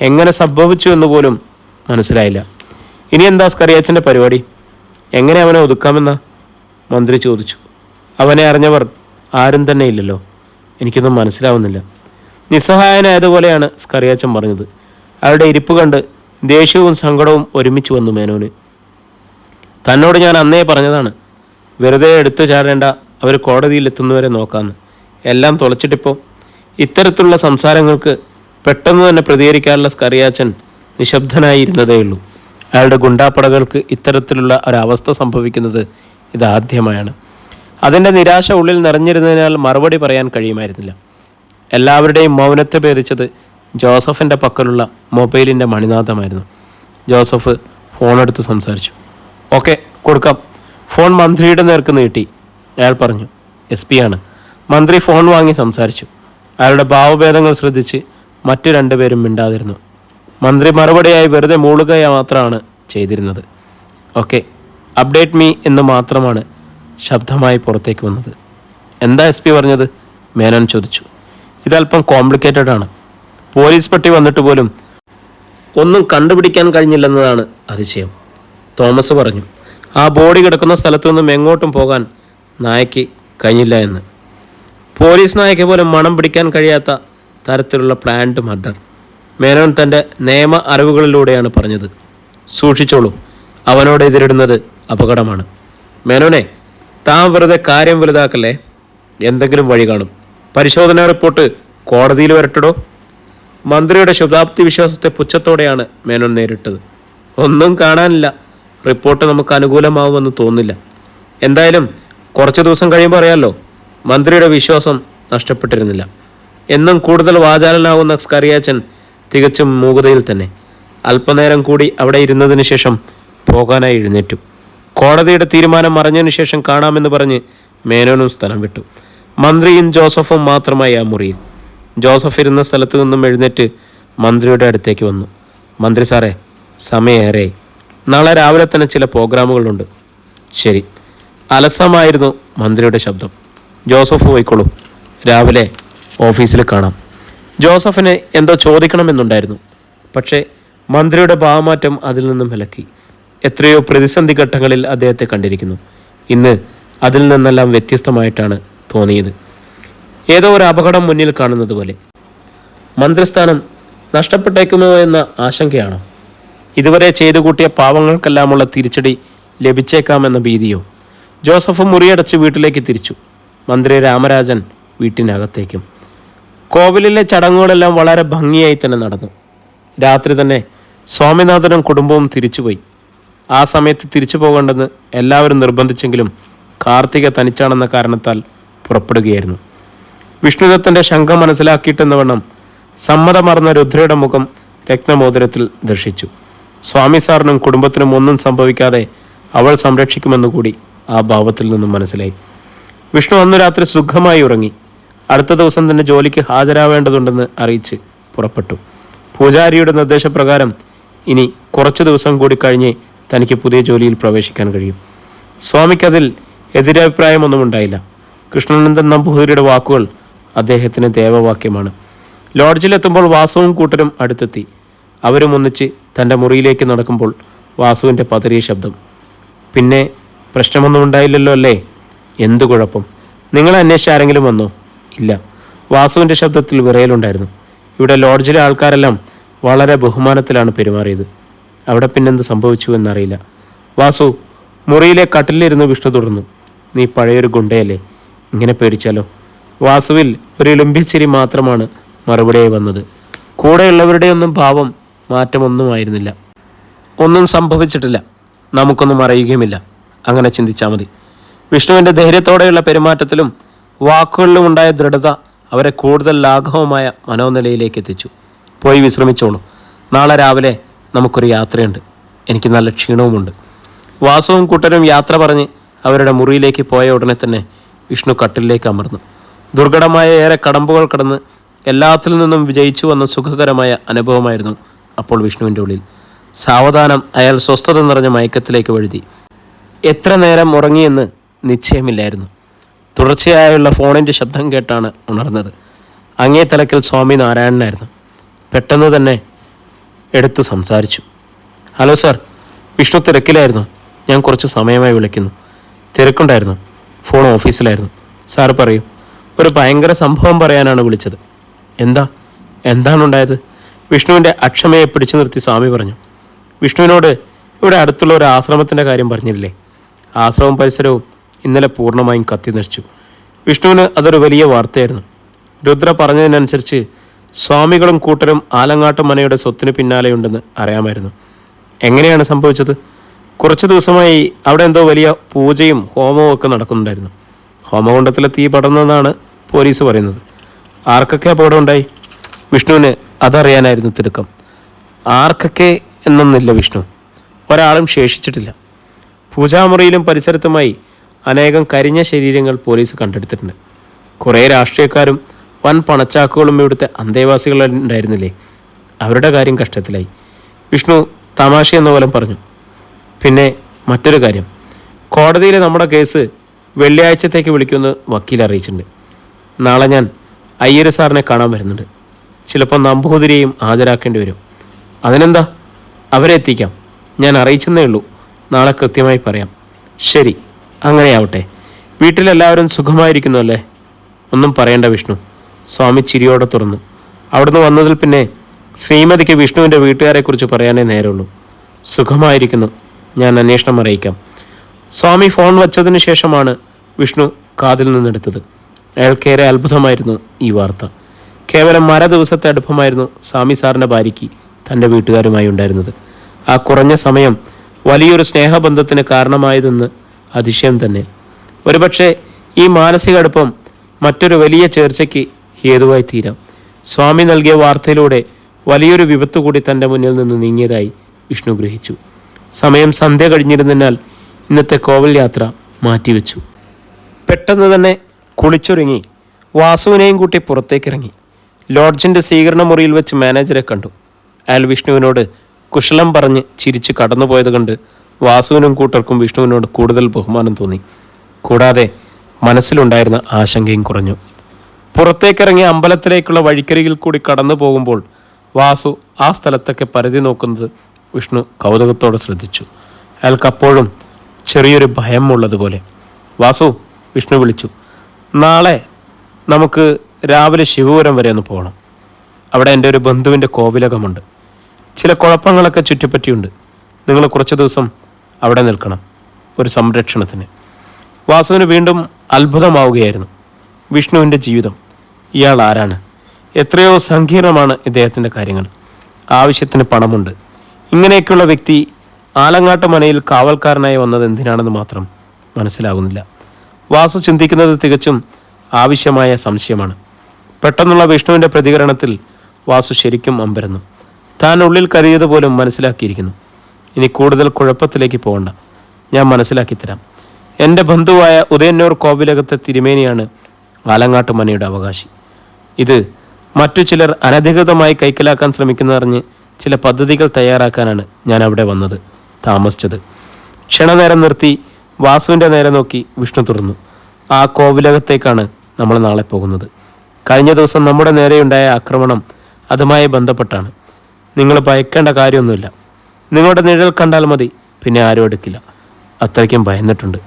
എങ്ങനെ സംഭവിച്ചു എന്ന് പോലും മനസ്സിലായില്ല. ഇനി എന്താ സ്കറിയാച്ചൻ്റെ പരിപാടി? എങ്ങനെ അവനെ ഒതുക്കാമെന്നാ? മന്ത്രി ചോദിച്ചു. അവനെ അറിഞ്ഞവർ ആരും തന്നെ ഇല്ലല്ലോ. എനിക്കൊന്നും മനസ്സിലാവുന്നില്ല. നിസ്സഹായനായതുപോലെയാണ് സ്കറിയാച്ചൻ പറഞ്ഞത്. അയാളുടെ ഇരിപ്പ് കണ്ട് ദേഷ്യവും സങ്കടവും ഒരുമിച്ച് വന്നു മേനോന്. തന്നോട് ഞാൻ അന്നേ പറഞ്ഞതാണ്, വെറുതെ എടുത്തു ചാടേണ്ട, അവർ കോടതിയിൽ എത്തുന്നവരെ നോക്കാമെന്ന്. എല്ലാം തുളച്ചിട്ടിപ്പോൾ ഇത്തരത്തിലുള്ള സംസാരങ്ങൾക്ക് പെട്ടെന്ന് തന്നെ പ്രതികരിക്കാനുള്ള സ്കറിയാച്ചൻ നിശബ്ദനായിരുന്നതേയുള്ളൂ. അയാളുടെ ഗുണ്ടാപ്പടകൾക്ക് ഇത്തരത്തിലുള്ള ഒരവസ്ഥ സംഭവിക്കുന്നത് ഇതാദ്യമായാണ്. അതിൻ്റെ നിരാശ ഉള്ളിൽ നിറഞ്ഞിരുന്നതിനാൽ മറുപടി പറയാൻ കഴിയുമായിരുന്നില്ല. എല്ലാവരുടെയും മൗനത്തെ ഭേദിച്ചത് ജോസഫിൻ്റെ പക്കലുള്ള മൊബൈലിൻ്റെ മണിനാഥമായിരുന്നു. ജോസഫ് ഫോണെടുത്ത് സംസാരിച്ചു. ഓക്കെ, കൊടുക്കാം. ഫോൺ മന്ത്രിയുടെ നേർക്ക് നീട്ടി. അയാൾ പറഞ്ഞു, SP ആണ്. മന്ത്രി ഫോൺ വാങ്ങി സംസാരിച്ചു. അയാളുടെ ഭാവഭേദങ്ങൾ ശ്രദ്ധിച്ച് മറ്റു രണ്ടുപേരും മിണ്ടാതിരുന്നു. മന്ത്രി മറുപടിയായി വെറുതെ മൂളുക മാത്രമാണ് ചെയ്തിരുന്നത്. ഓക്കെ, അപ്ഡേറ്റ് മീ എന്ന് മാത്രമാണ് ശബ്ദമായി പുറത്തേക്ക് വന്നത്. എന്താ SP പറഞ്ഞത്? മേനോൻ ചോദിച്ചു. ഇതല്പം കോംപ്ലിക്കേറ്റഡ് ആണ്. പോലീസ് പട്ടി വന്നിട്ട് പോലും ഒന്നും കണ്ടുപിടിക്കാൻ കഴിഞ്ഞില്ലെന്നതാണ് അതിശയം. തോമസ് പറഞ്ഞു. ആ ബോഡി കിടക്കുന്ന സ്ഥലത്തു നിന്നും എങ്ങോട്ടും പോകാൻ നായയ്ക്ക് കഴിഞ്ഞില്ല എന്ന്. പോലീസ് നായയ്ക്ക് പോലും മണം പിടിക്കാൻ കഴിയാത്ത തരത്തിലുള്ള പ്ലാൻഡ് മർഡർ. മേനോൻ തൻ്റെ നിയമ അറിവുകളിലൂടെയാണ് പറഞ്ഞത്. സൂക്ഷിച്ചോളൂ, അവനോട് എതിരിടുന്നത് അപകടമാണ്. മേനോനെ, താൻ വെറുതെ കാര്യം വലുതാക്കല്ലേ. എന്തെങ്കിലും വഴി കാണും. പരിശോധനാ റിപ്പോർട്ട് കോടതിയിൽ വരട്ടടോ. മന്ത്രിയുടെ ശുഭാപ്തി വിശ്വാസത്തെ പുച്ഛത്തോടെയാണ് മേനോൻ നേരിട്ടത്. ഒന്നും കാണാനില്ല. റിപ്പോർട്ട് നമുക്ക് അനുകൂലമാവുമെന്ന് തോന്നില്ല. എന്തായാലും കുറച്ച് ദിവസം കഴിയുമ്പോൾ അറിയാമല്ലോ. മന്ത്രിയുടെ വിശ്വാസം നഷ്ടപ്പെട്ടിരുന്നില്ല. എന്നും കൂടുതൽ വാചാലനാവുന്ന സ്കറിയാച്ചൻ തികച്ചും മൂകതയിൽ തന്നെ. അല്പനേരം കൂടി അവിടെ ഇരുന്നതിന് ശേഷം പോകാനായി എഴുന്നേറ്റു. കോടതിയുടെ തീരുമാനം അറിഞ്ഞതിന് ശേഷം കാണാമെന്ന് പറഞ്ഞ് മേനോനും സ്ഥലം വിട്ടു. മന്ത്രിയും ജോസഫും മാത്രമായി ആ മുറിയിൽ. ജോസഫ് ഇരുന്ന സ്ഥലത്ത് നിന്നും എഴുന്നേറ്റ് മന്ത്രിയുടെ അടുത്തേക്ക് വന്നു. മന്ത്രി സാറേ, സമയേറെ. നാളെ രാവിലെ തന്നെ ചില പ്രോഗ്രാമുകളുണ്ട്. ശരി. അലസമായിരുന്നു മന്ത്രിയുടെ ശബ്ദം. ജോസഫ് പോയിക്കോളൂ, രാവിലെ ഓഫീസിൽ കാണാം. ജോസഫിന് എന്തോ ചോദിക്കണമെന്നുണ്ടായിരുന്നു. പക്ഷേ മന്ത്രിയുടെ ഭാവമാറ്റം അതിൽ നിന്നും വിലക്കി. എത്രയോ പ്രതിസന്ധി ഘട്ടങ്ങളിൽ അദ്ദേഹത്തെ കണ്ടിരിക്കുന്നു. ഇന്ന് അതിൽ നിന്നെല്ലാം വ്യത്യസ്തമായിട്ടാണ് തോന്നിയത്. ഏതോ ഒരു അപകടം മുന്നിൽ കാണുന്നത് പോലെ. മന്ത്രിസ്ഥാനം നഷ്ടപ്പെട്ടേക്കുമോ എന്ന ആശങ്കയാണോ? ഇതുവരെ ചെയ്തു കൂട്ടിയ പാവങ്ങൾക്കെല്ലാമുള്ള തിരിച്ചടി ലഭിച്ചേക്കാമെന്ന ഭീതിയോ? ജോസഫ് മുറിയടച്ച് വീട്ടിലേക്ക് തിരിച്ചു. മന്ത്രി രാമരാജൻ വീട്ടിനകത്തേക്കും. കോവിലിലെ ചടങ്ങുകളെല്ലാം വളരെ ഭംഗിയായി തന്നെ നടന്നു. രാത്രി തന്നെ സ്വാമിനാഥനും കുടുംബവും തിരിച്ചുപോയി. ആ സമയത്ത് തിരിച്ചു പോകേണ്ടെന്ന് എല്ലാവരും നിർബന്ധിച്ചെങ്കിലും കാർത്തിക തനിച്ചാണെന്ന കാരണത്താൽ പുറപ്പെടുകയായിരുന്നു. വിഷ്ണുദത്തൻ്റെ ശങ്ക മനസ്സിലാക്കിയിട്ടെന്ന വണ്ണം സമ്മതമറന്ന രുദ്രയുടെ മുഖം രത്നമോതിരത്തിൽ ദർശിച്ചു. സ്വാമി സാറിനും കുടുംബത്തിനും ഒന്നും സംഭവിക്കാതെ അവൾ സംരക്ഷിക്കുമെന്നുകൂടി ആ ഭാവത്തിൽ നിന്നും മനസ്സിലായി. വിഷ്ണു അന്നു രാത്രി സുഖമായി ഉറങ്ങി. അടുത്ത ദിവസം തന്നെ ജോലിക്ക് ഹാജരാവേണ്ടതുണ്ടെന്ന് അറിയിച്ച് പുറപ്പെട്ടു. പൂജാരിയുടെ നിർദ്ദേശപ്രകാരം ഇനി കുറച്ചു ദിവസം കൂടി കഴിഞ്ഞേ തനിക്ക് പുതിയ ജോലിയിൽ പ്രവേശിക്കാൻ കഴിയും. സ്വാമിക്കതിൽ എതിരഭിപ്രായമൊന്നും ഉണ്ടായില്ല. കൃഷ്ണനന്ദൻ നമ്പൂതിരിയുടെ വാക്കുകൾ അദ്ദേഹത്തിന് ദേവവാക്യമാണ്. ലോഡ്ജിലെത്തുമ്പോൾ വാസുവും കൂട്ടരും അടുത്തെത്തി. അവരും ഒന്നിച്ച് തൻ്റെ മുറിയിലേക്ക് നടക്കുമ്പോൾ വാസുവിൻ്റെ പതറിയ ശബ്ദം. പിന്നെ പ്രശ്നമൊന്നും ഉണ്ടായില്ലല്ലോ അല്ലേ? എന്തു കുഴപ്പം? നിങ്ങളെ അന്വേഷിച്ച് ആരെങ്കിലും വന്നോ? ഇല്ല. വാസുവിൻ്റെ ശബ്ദത്തിൽ വിറയലുണ്ടായിരുന്നു. ഇവിടെ ലോഡ്ജിലെ ആൾക്കാരെല്ലാം വളരെ ബഹുമാനത്തിലാണ് പെരുമാറിയത്. അവിടെ പിന്നെന്ത് സംഭവിച്ചു എന്നറിയില്ല. വാസു മുറിയിലെ കട്ടിലിരുന്ന് വിഷ്ണു തുടർന്നു. നീ പഴയൊരു ഗുണ്ടയല്ലേ? ഇങ്ങനെ പേടിച്ചാലോ? വാസുവിൽ ഒരു ഇളുമ്പിച്ചിരി മാത്രമാണ് മറുപടിയായി വന്നത്. കൂടെയുള്ളവരുടെയൊന്നും ഭാവം മാറ്റമൊന്നുമായിരുന്നില്ല. ഒന്നും സംഭവിച്ചിട്ടില്ല, നമുക്കൊന്നും അറിയുകയുമില്ല, അങ്ങനെ ചിന്തിച്ചാൽ മതി. വിഷ്ണുവിൻ്റെ ധൈര്യത്തോടെയുള്ള പെരുമാറ്റത്തിലും വാക്കുകളിലും ഉണ്ടായ ദൃഢത അവരെ കൂടുതൽ ലാഘവമായ മനോനിലയിലേക്ക് എത്തിച്ചു. പോയി വിശ്രമിച്ചോളൂ, നാളെ രാവിലെ നമുക്കൊരു യാത്രയുണ്ട്, എനിക്ക് നല്ല ക്ഷീണവുമുണ്ട്. വാസുവും കൂട്ടരും യാത്ര പറഞ്ഞ് അവരുടെ മുറിയിലേക്ക് പോയ ഉടനെ തന്നെ വിഷ്ണു കട്ടിലേക്ക് അമർന്നു. ദുർഘടമായ ഏറെ കടമ്പുകൾ കടന്ന് എല്ലാത്തിൽ നിന്നും വിജയിച്ചു വന്ന സുഖകരമായ അനുഭവമായിരുന്നു അപ്പോൾ വിഷ്ണുവിൻ്റെ ഉള്ളിൽ. സാവധാനം അയാൾ സ്വസ്ഥത നിറഞ്ഞ മയക്കത്തിലേക്ക് വഴുതി. എത്ര നേരം ഉറങ്ങിയെന്ന് നിശ്ചയമില്ലായിരുന്നു. തുടർച്ചയായുള്ള ഫോണിൻ്റെ ശബ്ദം കേട്ടാണ് ഉണർന്നത്. അങ്ങേ തലക്കൽ സ്വാമി നാരായണനായിരുന്നു. പെട്ടെന്ന് തന്നെ എടുത്ത് സംസാരിച്ചു. ഹലോ സാർ, വിഷ്ണു തിരക്കിലായിരുന്നു, ഞാൻ കുറച്ച് സമയമായി വിളിക്കുന്നു. തിരക്കുണ്ടായിരുന്നു, ഫോൺ ഓഫീസിലായിരുന്നു. സാർ പറയൂ, ഒരു ഭയങ്കര സംഭവം പറയാനാണ് വിളിച്ചത്. എന്താണുണ്ടായത്? വിഷ്ണുവിൻ്റെ അക്ഷമയെ പിടിച്ചു നിർത്തി സ്വാമി പറഞ്ഞു. വിഷ്ണുവിനോട് ഇവിടെ അടുത്തുള്ള ഒരു ആശ്രമത്തിൻ്റെ കാര്യം പറഞ്ഞില്ലേ? ആശ്രമം പരിസരവും ഇന്നലെ പൂർണ്ണമായും കത്തി നശിച്ചു. വിഷ്ണുവിന് അതൊരു വലിയ വാർത്തയായിരുന്നു. രുദ്ര പറഞ്ഞതിനനുസരിച്ച് സ്വാമികളും കൂട്ടരും ആലങ്ങാട്ട് മനയുടെ സ്വത്തിന് പിന്നാലെയുണ്ടെന്ന് അറിയാമായിരുന്നു. എങ്ങനെയാണ് സംഭവിച്ചത്? കുറച്ച് ദിവസമായി അവിടെ എന്തോ വലിയ പൂജയും ഹോമവും ഒക്കെ നടക്കുന്നുണ്ടായിരുന്നു. ഹോമകുണ്ടത്തിലെ തീ പടർന്നതാണ് പോലീസ് പറയുന്നത്. ആർക്കൊക്കെ അപകടം ഉണ്ടായി? വിഷ്ണുവിന് അതറിയാനായിരുന്നു തിടുക്കം. ആർക്കൊക്കെ എന്നൊന്നില്ല വിഷ്ണു, ഒരാളും ശേഷിച്ചിട്ടില്ല. പൂജാമുറിയിലും പരിസരത്തുമായി അനേകം കരിഞ്ഞ ശരീരങ്ങൾ പോലീസ് കണ്ടെടുത്തിട്ടുണ്ട്. കുറേ രാഷ്ട്രീയക്കാരും വൻ പണച്ചാക്കുകളും ഇവിടുത്തെ അന്തേവാസികളുണ്ടായിരുന്നില്ലേ, അവരുടെ കാര്യം കഷ്ടത്തിലായി. വിഷ്ണു തമാശ എന്ന പോലെ പറഞ്ഞു. പിന്നെ മറ്റൊരു കാര്യം, കോടതിയിൽ നമ്മുടെ കേസ് വെള്ളിയാഴ്ചത്തേക്ക് വിളിക്കുമെന്ന് വക്കീൽ അറിയിച്ചിട്ടുണ്ട്. നാളെ ഞാൻ അയ്യര് സാറിനെ കാണാൻ വരുന്നുണ്ട്. ചിലപ്പോൾ നമ്പൂതിരിയെയും ഹാജരാക്കേണ്ടി വരും. അതിനെന്താ, അവരെ എത്തിക്കാം, ഞാൻ അറിയിച്ചെന്നേ ഉള്ളൂ. നാളെ കൃത്യമായി പറയാം. ശരി, അങ്ങനെയാവട്ടെ. വീട്ടിലെല്ലാവരും സുഖമായിരിക്കുന്നു അല്ലേ? ഒന്നും പറയണ്ട വിഷ്ണു, സ്വാമി ചിരിയോടെ തുറന്നു. അവിടുന്ന് വന്നതിൽ പിന്നെ ശ്രീമതിക്ക് വിഷ്ണുവിൻ്റെ വീട്ടുകാരെക്കുറിച്ച് പറയാനേ നേരമുള്ളൂ. സുഖമായിരിക്കുന്നു, ഞാൻ അന്വേഷണം അറിയിക്കാം. സ്വാമി ഫോൺ വച്ചതിന് ശേഷമാണ് വിഷ്ണു കാതിൽ നിന്നെടുത്തത്. അയാൾക്കേറെ അത്ഭുതമായിരുന്നു ഈ വാർത്ത. കേവലം ദിവസത്തെ അടുപ്പമായിരുന്നു സ്വാമി സാറിൻ്റെ ഭാര്യയ്ക്ക് തൻ്റെ വീട്ടുകാരുമായി ഉണ്ടായിരുന്നത്. ആ കുറഞ്ഞ സമയം വലിയൊരു സ്നേഹബന്ധത്തിന് കാരണമായതെന്ന് അതിശയം തന്നെ. ഒരുപക്ഷെ ഈ മാനസിക അടുപ്പം മറ്റൊരു വലിയ ചേർച്ചയ്ക്ക് ഹേതുവായി തീരാം. സ്വാമി നൽകിയ വാർത്തയിലൂടെ വലിയൊരു വിപത്ത് കൂടി തൻ്റെ മുന്നിൽ നിന്ന് നീങ്ങിയതായി വിഷ്ണു ഗ്രഹിച്ചു. സമയം സന്ധ്യ കഴിഞ്ഞിരുന്നതിനാൽ ഇന്നത്തെ കോവിൽ യാത്ര മാറ്റിവെച്ചു. പെട്ടെന്ന് തന്നെ കുളിച്ചൊരുങ്ങി വാസുവിനെയും കൂട്ടി പുറത്തേക്കിറങ്ങി. ലോഡ്ജിൻ്റെ സ്വീകരണ മുറിയിൽ വെച്ച് മാനേജറെ കണ്ടു. അയാൾ വിഷ്ണുവിനോട് കുശലം പറഞ്ഞ് ചിരിച്ച് കടന്നുപോയത് കണ്ട് വാസുവിനും കൂട്ടർക്കും വിഷ്ണുവിനോട് കൂടുതൽ ബഹുമാനം തോന്നി. കൂടാതെ മനസ്സിലുണ്ടായിരുന്ന ആശങ്കയും കുറഞ്ഞു. പുറത്തേക്കിറങ്ങി അമ്പലത്തിലേക്കുള്ള വഴിക്കരികിൽ കൂടി കടന്നു പോകുമ്പോൾ വാസു ആ സ്ഥലത്തൊക്കെ പരിധി നോക്കുന്നത് വിഷ്ണു കൗതുകത്തോടെ ശ്രദ്ധിച്ചു. അയാൾക്കപ്പോഴും ചെറിയൊരു ഭയം ഉള്ളതുപോലെ. വാസു, വിഷ്ണു വിളിച്ചു. നാളെ നമുക്ക് രാവിലെ ശിവപുരം വരെ ഒന്ന് പോകണം. അവിടെ എൻ്റെ ഒരു ബന്ധുവിൻ്റെ കോവിലകമുണ്ട്. ചില കുഴപ്പങ്ങളൊക്കെ ചുറ്റിപ്പറ്റിയുണ്ട്. നിങ്ങൾ കുറച്ച് ദിവസം അവിടെ നിൽക്കണം, ഒരു സംരക്ഷണത്തിന്. വാസുവിന് വീണ്ടും അത്ഭുതമാവുകയായിരുന്നു. വിഷ്ണുവിൻ്റെ ജീവിതം, ഇയാൾ ആരാണ്? എത്രയോ സങ്കീർണമാണ് ഇദ്ദേഹത്തിൻ്റെ കാര്യങ്ങൾ. ആവശ്യത്തിന് പണമുണ്ട്. ഇങ്ങനെയൊക്കെയുള്ള വ്യക്തി ആലങ്ങാട്ട് മനയിൽ കാവൽക്കാരനായി വന്നത് എന്തിനാണെന്ന് മാത്രം മനസ്സിലാകുന്നില്ല. വാസു ചിന്തിക്കുന്നത് തികച്ചും ആവശ്യമായ സംശയമാണ്. പെട്ടെന്നുള്ള വിഷ്ണുവിൻ്റെ പ്രതികരണത്തിൽ വാസു ശരിക്കും അമ്പരന്നു. താൻ ഉള്ളിൽ കരുതിയതുപോലും മനസ്സിലാക്കിയിരിക്കുന്നു. ഇനി കൂടുതൽ കുഴപ്പത്തിലേക്ക് പോകണ്ട, ഞാൻ മനസ്സിലാക്കിത്തരാം. എൻ്റെ ബന്ധുവായ ഉദയന്നൂർ കോവിലകത്തെ തിരുമേനിയാണ് ആലങ്ങാട്ട് മനയുടെ അവകാശി. ഇത് മറ്റു ചിലർ അനധികൃതമായി കൈക്കലാക്കാൻ ശ്രമിക്കുന്നതറിഞ്ഞ് ചില പദ്ധതികൾ തയ്യാറാക്കാനാണ് ഞാൻ അവിടെ വന്നത്, താമസിച്ചത്. ക്ഷണനേരം നിർത്തി വാസുവിൻ്റെ നേരെ നോക്കി വിഷ്ണു തുറന്നു. ആ കോവിലകത്തേക്കാണ് നമ്മൾ നാളെ പോകുന്നത്. കഴിഞ്ഞ ദിവസം നമ്മുടെ നേരെയുണ്ടായ ആക്രമണം അതുമായി ബന്ധപ്പെട്ടാണ്. നിങ്ങൾ ഭയക്കേണ്ട കാര്യമൊന്നുമില്ല. നിങ്ങളുടെ നിഴൽ കണ്ടാൽ മതി, പിന്നെ ആരും എടുക്കില്ല. അത്രയ്ക്കും ഭയന്നിട്ടുണ്ട്.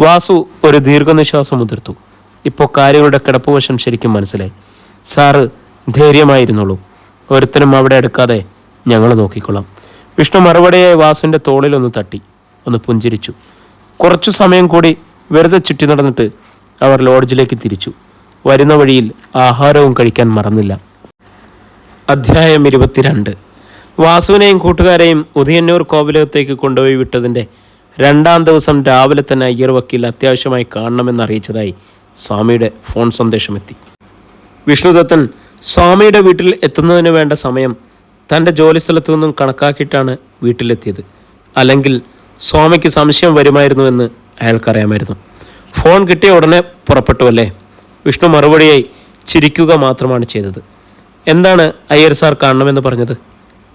വാസു ഒരു ദീർഘനിശ്വാസം മുതിർത്തു. ഇപ്പോൾ കാര്യങ്ങളുടെ കിടപ്പുവശം ശരിക്കും മനസ്സിലായി. സാറ് ധൈര്യമായിരുന്നുള്ളൂ, ഒരുത്തനും അവിടെ എടുക്കാതെ ഞങ്ങൾ നോക്കിക്കൊള്ളാം. വിഷ്ണു മറുപടിയായി വാസുവിൻ്റെ തോളിലൊന്ന് തട്ടി, ഒന്ന് പുഞ്ചിരിച്ചു. കുറച്ചു സമയം കൂടി വെറുതെ ചുറ്റി നടന്നിട്ട് അവർ ലോഡ്ജിലേക്ക് തിരിച്ചു. വരുന്ന വഴിയിൽ ആഹാരവും കഴിക്കാൻ മറന്നില്ല. അധ്യായം 22. വാസുവിനെയും കൂട്ടുകാരെയും ഉദയന്നൂർ കോവിലകത്തേക്ക് കൊണ്ടുപോയി വിട്ടതിൻ്റെ 2-ാം ദിവസം രാവിലെ തന്നെ അയ്യർ വക്കീൽ അത്യാവശ്യമായി കാണണമെന്നറിയിച്ചതായി സ്വാമിയുടെ ഫോൺ സന്ദേശമെത്തി. വിഷ്ണുദത്തൻ സ്വാമിയുടെ വീട്ടിൽ എത്തുന്നതിന് വേണ്ട സമയം തൻ്റെ ജോലിസ്ഥലത്തു നിന്നും കണക്കാക്കിയിട്ടാണ് വീട്ടിലെത്തിയത്. അല്ലെങ്കിൽ സ്വാമിക്ക് സംശയം വരുമായിരുന്നുവെന്ന് അയാൾക്കറിയാമായിരുന്നു. ഫോൺ കിട്ടിയ ഉടനെ പുറപ്പെട്ടു അല്ലേ? വിഷ്ണു മറുപടിയായി ചിരിക്കുക മാത്രമാണ് ചെയ്തത്. എന്താണ് അയ്യർ സാർ കാണണമെന്ന് പറഞ്ഞത്?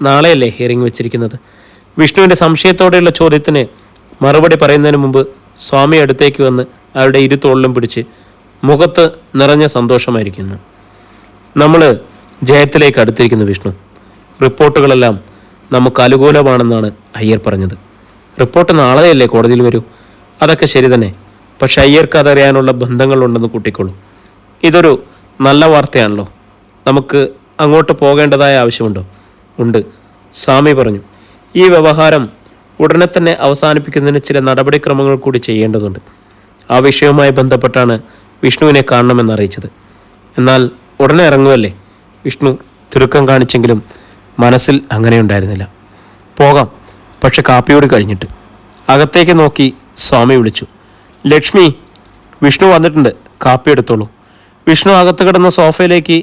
നാളെയല്ലേ ഹിയറിംഗ് വെച്ചിരിക്കുന്നത്? വിഷ്ണുവിൻ്റെ സംശയത്തോടെയുള്ള ചോദ്യത്തിന് മറുപടി പറയുന്നതിന് മുമ്പ് സ്വാമി അടുത്തേക്ക് വന്ന് അയാളുടെ ഇരുത്തോളിലും പിടിച്ച് മുഖത്ത് നിറഞ്ഞ സന്തോഷമായിരിക്കുന്നു. നമ്മൾ ജയത്തിലേക്ക് അടുത്തിരിക്കുന്നു വിഷ്ണു. റിപ്പോർട്ടുകളെല്ലാം നമുക്ക് അനുകൂലമാണെന്നാണ് അയ്യർ പറഞ്ഞത്. റിപ്പോർട്ട് നാളെയല്ലേ കോടതിയിൽ വരൂ? അതൊക്കെ ശരി തന്നെ. പക്ഷെ അയ്യർക്ക് അതറിയാനുള്ള ബന്ധങ്ങളുണ്ടെന്ന് കൂട്ടിക്കോളൂ. ഇതൊരു നല്ല വാർത്തയാണല്ലോ. നമുക്ക് അങ്ങോട്ട് പോകേണ്ടതായ ആവശ്യമുണ്ടോ? ഉണ്ട്, സ്വാമി പറഞ്ഞു. ഈ വ്യവഹാരം ഉടനെ തന്നെ അവസാനിപ്പിക്കുന്നതിന് ചില നടപടിക്രമങ്ങൾ കൂടി ചെയ്യേണ്ടതുണ്ട്. ആ വിഷയവുമായി ബന്ധപ്പെട്ടാണ് വിഷ്ണുവിനെ കാണണമെന്നറിയിച്ചത്. എന്നാൽ ഉടനെ ഇറങ്ങുമല്ലേ? വിഷ്ണു തിടുക്കം കാണിച്ചെങ്കിലും മനസ്സിൽ അങ്ങനെ ഉണ്ടായിരുന്നില്ല. പോകാം, പക്ഷെ കാപ്പിയോട് കഴിഞ്ഞിട്ട്. അകത്തേക്ക് നോക്കി സ്വാമി വിളിച്ചു. ലക്ഷ്മി, വിഷ്ണു വന്നിട്ടുണ്ട്, കാപ്പി എടുത്തോളൂ. വിഷ്ണു അകത്ത് കിടന്ന സോഫയിലേക്ക്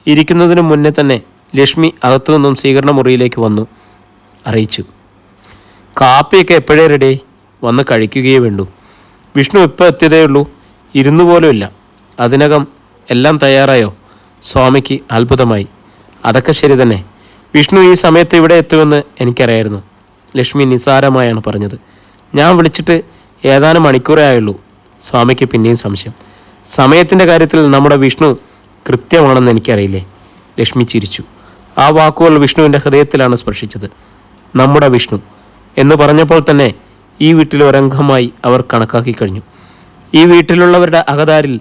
ഇരിക്കുന്നതിന് മുന്നേ തന്നെ ലക്ഷ്മി അകത്തു നിന്നും സ്വീകരണ മുറിയിലേക്ക് വന്നു അറിയിച്ചു. കാപ്പിയൊക്കെ എപ്പോഴേ റെഡിയായി, വന്ന് കഴിക്കുകയേ വേണ്ടൂ. വിഷ്ണു ഇപ്പോൾ എത്തിയതേ ഉള്ളൂ, ഇരുന്നു പോലും ഇല്ല. അതിനകം എല്ലാം തയ്യാറായോ? സ്വാമിക്ക് അത്ഭുതമായി. അതൊക്കെ ശരി തന്നെ. വിഷ്ണു ഈ സമയത്ത് ഇവിടെ എത്തുമെന്ന് എനിക്കറിയായിരുന്നു, ലക്ഷ്മി നിസ്സാരമായാണ് പറഞ്ഞത്. ഞാൻ വിളിച്ചിട്ട് ഏതാനും മണിക്കൂറേ ആയുള്ളൂ. സ്വാമിക്ക് പിന്നെയും സംശയം. സമയത്തിൻ്റെ കാര്യത്തിൽ നമ്മുടെ വിഷ്ണു കൃത്യമാണെന്ന് എനിക്കറിയില്ലേ? ലക്ഷ്മി ചിരിച്ചു. ആ വാക്കുകൾ വിഷ്ണുവിൻ്റെ ഹൃദയത്തിലാണ് സ്പർശിച്ചത്. നമ്മുടെ വിഷ്ണു എന്ന് പറഞ്ഞപ്പോൾ തന്നെ ഈ വീട്ടിൽ ഒരംഗമായി അവർ കണക്കാക്കി കഴിഞ്ഞു. ഈ വീട്ടിലുള്ളവരുടെ അകതാരിൽ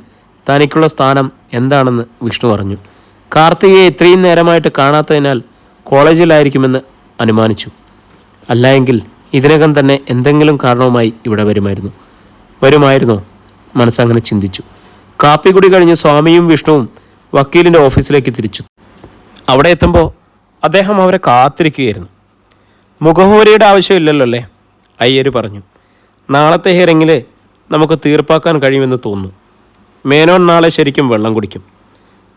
തനിക്കുള്ള സ്ഥാനം എന്താണെന്ന് വിഷ്ണു പറഞ്ഞു. കാർത്തികയെ ഇത്രയും നേരമായിട്ട് കാണാത്തതിനാൽ കോളേജിലായിരിക്കുമെന്ന് അനുമാനിച്ചു. അല്ലായെങ്കിൽ ഇതിനകം തന്നെ എന്തെങ്കിലും കാരണവുമായി ഇവിടെ വരുമായിരുന്നോ? മനസ്സങ്ങനെ ചിന്തിച്ചു. കാപ്പിക്കുടി കഴിഞ്ഞ് സ്വാമിയും വിഷ്ണുവും വക്കീലിൻ്റെ ഓഫീസിലേക്ക് തിരിച്ചു. അവിടെ എത്തുമ്പോൾ അദ്ദേഹം അവരെ കാത്തിരിക്കുകയായിരുന്നു. മുഖഹോരിയുടെ ആവശ്യമില്ലല്ലോ അല്ലേ? അയ്യർ പറഞ്ഞു. നാളത്തെ ഹിയറിങ്ങിൽ നമുക്ക് തീർപ്പാക്കാൻ കഴിയുമെന്ന് തോന്നുന്നു. മേനോൻ നാളെ ശരിക്കും വെള്ളം കുടിക്കും.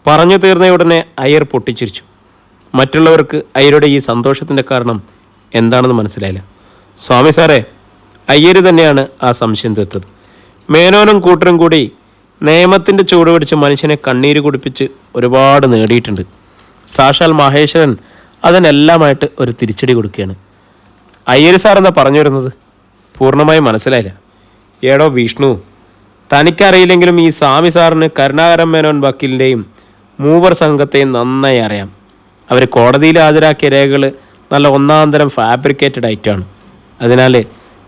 പറഞ്ഞു തീർന്നയുടനെ അയ്യർ പൊട്ടിച്ചിരിച്ചു. മറ്റുള്ളവർക്ക് അയ്യരുടെ ഈ സന്തോഷത്തിൻ്റെ കാരണം എന്താണെന്ന് മനസ്സിലായില്ല. സ്വാമി സാറേ, അയ്യർ തന്നെയാണ് ആ സംശയം തീർത്തത്. മേനോനും കൂട്ടരും കൂടി നിയമത്തിൻ്റെ ചൂട് പിടിച്ച് മനുഷ്യനെ കണ്ണീര് കുടിപ്പിച്ച് ഒരുപാട് നേടിയിട്ടുണ്ട്. സാക്ഷാൽ മഹേശ്വരൻ അതിനെല്ലാമായിട്ട് ഒരു തിരിച്ചടി കൊടുക്കുകയാണ്. അയ്യർ സാർ എന്താ പറഞ്ഞു വരുന്നത്? പൂർണ്ണമായി മനസ്സിലായില്ല. ഏടോ വിഷ്ണു, തനിക്കറിയില്ലെങ്കിലും ഈ സ്വാമി സാറിന് കരുണാകരൻ മേനോൻ വക്കീലിൻ്റെയും മൂവർ സംഘത്തെയും നന്നായി അറിയാം. അവർ കോടതിയിൽ ഹാജരാക്കിയ രേഖകൾ നല്ല ഒന്നാന്തരം ഫാബ്രിക്കേറ്റഡ് ആയിട്ടാണ്. അതിനാൽ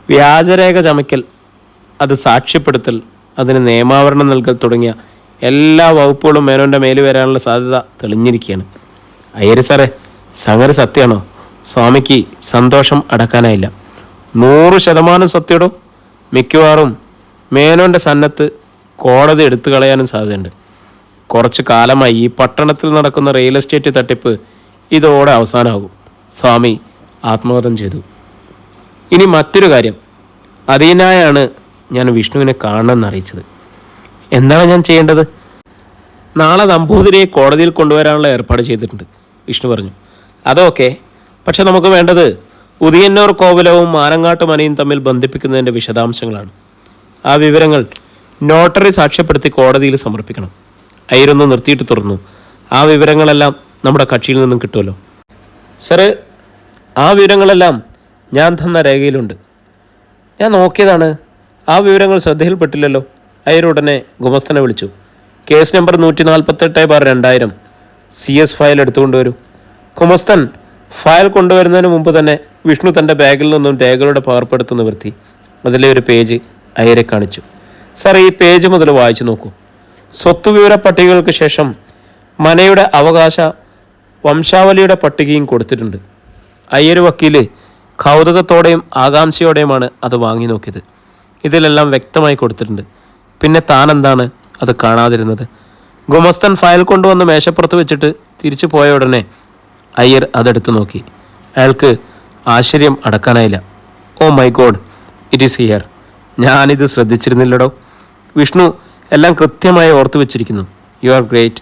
വ്യാജരേഖ ചമയ്ക്കൽ, അത് സാക്ഷ്യപ്പെടുത്തൽ, അതിന് നിയമാവരണം നൽകൽ തുടങ്ങിയ എല്ലാ വകുപ്പുകളും മേനോൻ്റെ മേൽ വരാനുള്ള സാധ്യത തെളിഞ്ഞിരിക്കുകയാണ്. അയ്യർ സാറേ, സംഗതി സത്യമാണോ? സ്വാമിക്ക് സന്തോഷം അടക്കാനായില്ല. 100% സത്യടോ. മിക്കവാറും മേനോൻ്റെ സന്നത്ത് കോടതി എടുത്തു കളയാനും സാധ്യതയുണ്ട്. കുറച്ച് കാലമായി ഈ പട്ടണത്തിൽ നടക്കുന്ന റിയൽ എസ്റ്റേറ്റ് തട്ടിപ്പ് ഇതോടെ അവസാനമാകും. സ്വാമി ആത്മഹത്യം ചെയ്തു. ഇനി മറ്റൊരു കാര്യം, അതിനായാണ് ഞാൻ വിഷ്ണുവിനെ കാണണമെന്ന് അറിയിച്ചത്. എന്താണ് ഞാൻ ചെയ്യേണ്ടത്? നാളെ നമ്പൂതിരിയെ കോടതിയിൽ കൊണ്ടുവരാനുള്ള ഏർപ്പാട് ചെയ്തിട്ടുണ്ട്, വിഷ്ണു പറഞ്ഞു. അതൊക്കെ, പക്ഷെ നമുക്ക് വേണ്ടത് ഉദയന്നൂർ കോവിലവും മാനങ്ങാട്ട് മനയും തമ്മിൽ ബന്ധിപ്പിക്കുന്നതിൻ്റെ വിശദാംശങ്ങളാണ്. ആ വിവരങ്ങൾ നോട്ടറി സാക്ഷ്യപ്പെടുത്തി കോടതിയിൽ സമർപ്പിക്കണം. അയ്യരൊന്ന് നിർത്തിയിട്ട് തുറന്നു. ആ വിവരങ്ങളെല്ലാം നമ്മുടെ കക്ഷിയിൽ നിന്നും കിട്ടുമല്ലോ? സാറ്, ആ വിവരങ്ങളെല്ലാം ഞാൻ തന്ന രേഖയിലുണ്ട്. ഞാൻ നോക്കിയതാണ്. ആ വിവരങ്ങൾ ശ്രദ്ധയിൽപ്പെട്ടില്ലല്ലോ. അയ്യരുടനെ ഗുമസ്തനെ വിളിച്ചു. കേസ് നമ്പർ 148/2000 CS ഫയൽ എടുത്തുകൊണ്ടുവരൂ. ഗുമസ്തൻ ഫയൽ കൊണ്ടുവരുന്നതിന് മുമ്പ് തന്നെ വിഷ്ണു തൻ്റെ ബാഗിൽ നിന്നും രേഖകളുടെ പകർപ്പെടുത്ത് നിവർത്തി. അതിലെ ഒരു പേജ് അയ്യരെ കാണിച്ചു. സാർ, ഈ പേജ് മുതൽ വായിച്ചു നോക്കൂ. സ്വത്ത് വിവര പട്ടികകൾക്ക് ശേഷം മനയുടെ അവകാശ വംശാവലിയുടെ പട്ടികയും കൊടുത്തിട്ടുണ്ട്. അയ്യർ വക്കീല് കൗതുകത്തോടെയും ആകാംക്ഷയോടെയുമാണ് അത് വാങ്ങി നോക്കിയത്. ഇതിലെല്ലാം വ്യക്തമായി കൊടുത്തിട്ടുണ്ട്. പിന്നെ താൻ എന്താണ് അത് കാണാതിരുന്നത്? ഗുമസ്തൻ ഫയൽ കൊണ്ടുവന്ന് മേശപ്പുറത്ത് വെച്ചിട്ട് തിരിച്ചു പോയ ഉടനെ അയ്യർ അതെടുത്തു നോക്കി. അയാൾക്ക് ആശ്ചര്യം അടക്കാനായില്ല. Oh my God, it is here. ഞാനിത് ശ്രദ്ധിച്ചിരുന്നില്ലടോ. വിഷ്ണു എല്ലാം കൃത്യമായി ഓർത്തു വെച്ചിരിക്കുന്നു. You are great.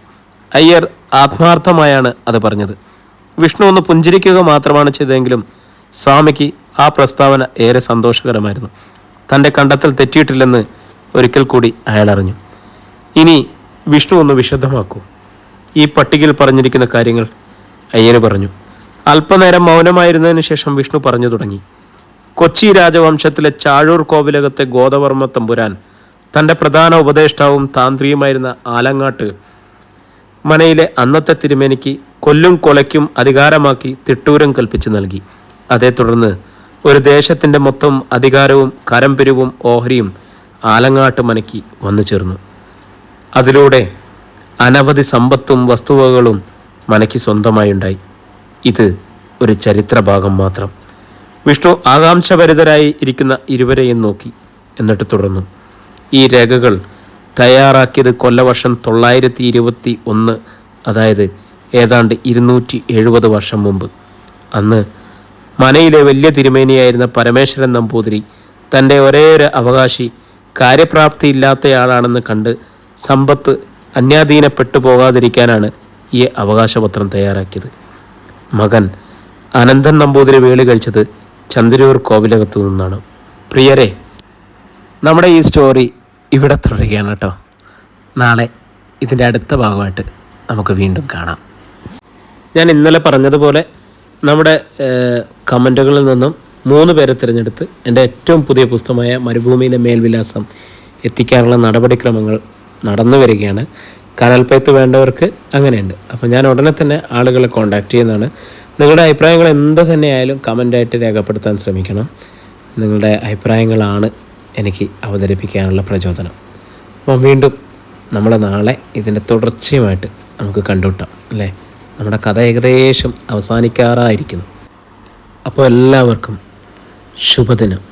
അയ്യർ ആത്മാർത്ഥമായാണ് അത് പറഞ്ഞത്. വിഷ്ണു ഒന്ന് പുഞ്ചിരിക്കുക മാത്രമാണ് ചെയ്തതെങ്കിലും സ്വാമിക്ക് ആ പ്രസ്താവന ഏറെ സന്തോഷകരമായിരുന്നു. തൻ്റെ കണ്ടെത്തൽ തെറ്റിയിട്ടില്ലെന്ന് ഒരിക്കൽ കൂടി അയാൾ അറിഞ്ഞു. ഇനി വിഷ്ണു ഒന്ന് വിശദമാക്കൂ. ഈ പട്ടികയിൽ പറഞ്ഞിരിക്കുന്ന കാര്യങ്ങൾ അയ്യർ പറഞ്ഞു. അല്പനേരം മൗനമായിരുന്നതിന് ശേഷം വിഷ്ണു പറഞ്ഞു തുടങ്ങി. കൊച്ചി രാജവംശത്തിലെ ചാഴൂർ കോവിലകത്തെ ഗോദവർമ്മ തമ്പുരാൻ തൻ്റെ പ്രധാന ഉപദേഷ്ടാവും താന്ത്രിയുമായിരുന്ന ആലങ്ങാട്ട് മനയിലെ അന്നത്തെ തിരുമേനിക്ക് കൊല്ലും കൊലയ്ക്കും അധികാരമാക്കി തിട്ടൂരം കൽപ്പിച്ചു നൽകി. അതേ തുടർന്ന് ഒരു ദേശത്തിൻ്റെ മൊത്തം അധികാരവും കരംപിരിവും ഓഹരിയും ആലങ്ങാട്ട് മനയ്ക്ക് വന്നു ചേർന്നു. അതിലൂടെ അനവധി സമ്പത്തും വസ്തുവകകളും മനയ്ക്ക് സ്വന്തമായുണ്ടായി. ഇത് ഒരു ചരിത്രഭാഗം മാത്രം. വിഷ്ണു ആകാംക്ഷഭരിതരായി ഇരിക്കുന്ന ഇരുവരെയും നോക്കി. എന്നിട്ട് തുടർന്നു. ഈ രേഖകൾ തയ്യാറാക്കിയത് കൊല്ലവർഷം 921, അതായത് ഏതാണ്ട് 270 വർഷം മുമ്പ്. അന്ന് മനയിലെ വലിയ തിരുമേനിയായിരുന്ന പരമേശ്വരൻ നമ്പൂതിരി തൻ്റെ ഒരേ ഒരു അവകാശി കാര്യപ്രാപ്തിയില്ലാത്തയാളാണെന്ന് കണ്ട് സമ്പത്ത് അന്യാധീനപ്പെട്ടു പോകാതിരിക്കാനാണ് ഈ അവകാശപത്രം തയ്യാറാക്കിയത്. മകൻ അനന്തൻ നമ്പൂതിരി വേളി കഴിച്ചത് ചന്ദ്രൂർ കോവിലകത്തു നിന്നാണ്. പ്രിയരെ, നമ്മുടെ ഈ സ്റ്റോറി ഇവിടെ തുടരുകയാണ് കേട്ടോ. നാളെ ഇതിൻ്റെ അടുത്ത ഭാഗമായിട്ട് നമുക്ക് വീണ്ടും കാണാം. ഞാൻ ഇന്നലെ പറഞ്ഞതുപോലെ നമ്മുടെ കമൻറ്റുകളിൽ നിന്നും 3 പേരെ തിരഞ്ഞെടുത്ത് എൻ്റെ ഏറ്റവും പുതിയ പുസ്തകമായ മരുഭൂമിയിലെ മേൽവിലാസം എത്തിക്കാനുള്ള നടപടിക്രമങ്ങൾ നടന്നു വരികയാണ്. കനൽപ്പയത്ത് വേണ്ടവർക്ക് അങ്ങനെയുണ്ട്. അപ്പോൾ ഞാൻ ഉടനെ തന്നെ ആളുകളെ കോൺടാക്റ്റ് ചെയ്യുന്നതാണ്. നിങ്ങളുടെ അഭിപ്രായങ്ങൾ എന്ത് തന്നെയായാലും കമൻ്റായിട്ട് രേഖപ്പെടുത്താൻ ശ്രമിക്കണം. നിങ്ങളുടെ അഭിപ്രായങ്ങളാണ് എനിക്ക് അവതരിപ്പിക്കാനുള്ള പ്രചോദനം. അപ്പം വീണ്ടും നമ്മൾ നാളെ ഇതിൻ്റെ തുടർച്ചയുമായിട്ട് നമുക്ക് കണ്ടുമുട്ടാം അല്ലേ. നമ്മുടെ കഥ ഏകദേശം അവസാനിക്കാറായിരിക്കുന്നു. അപ്പോൾ എല്ലാവർക്കും ശുഭദിനം.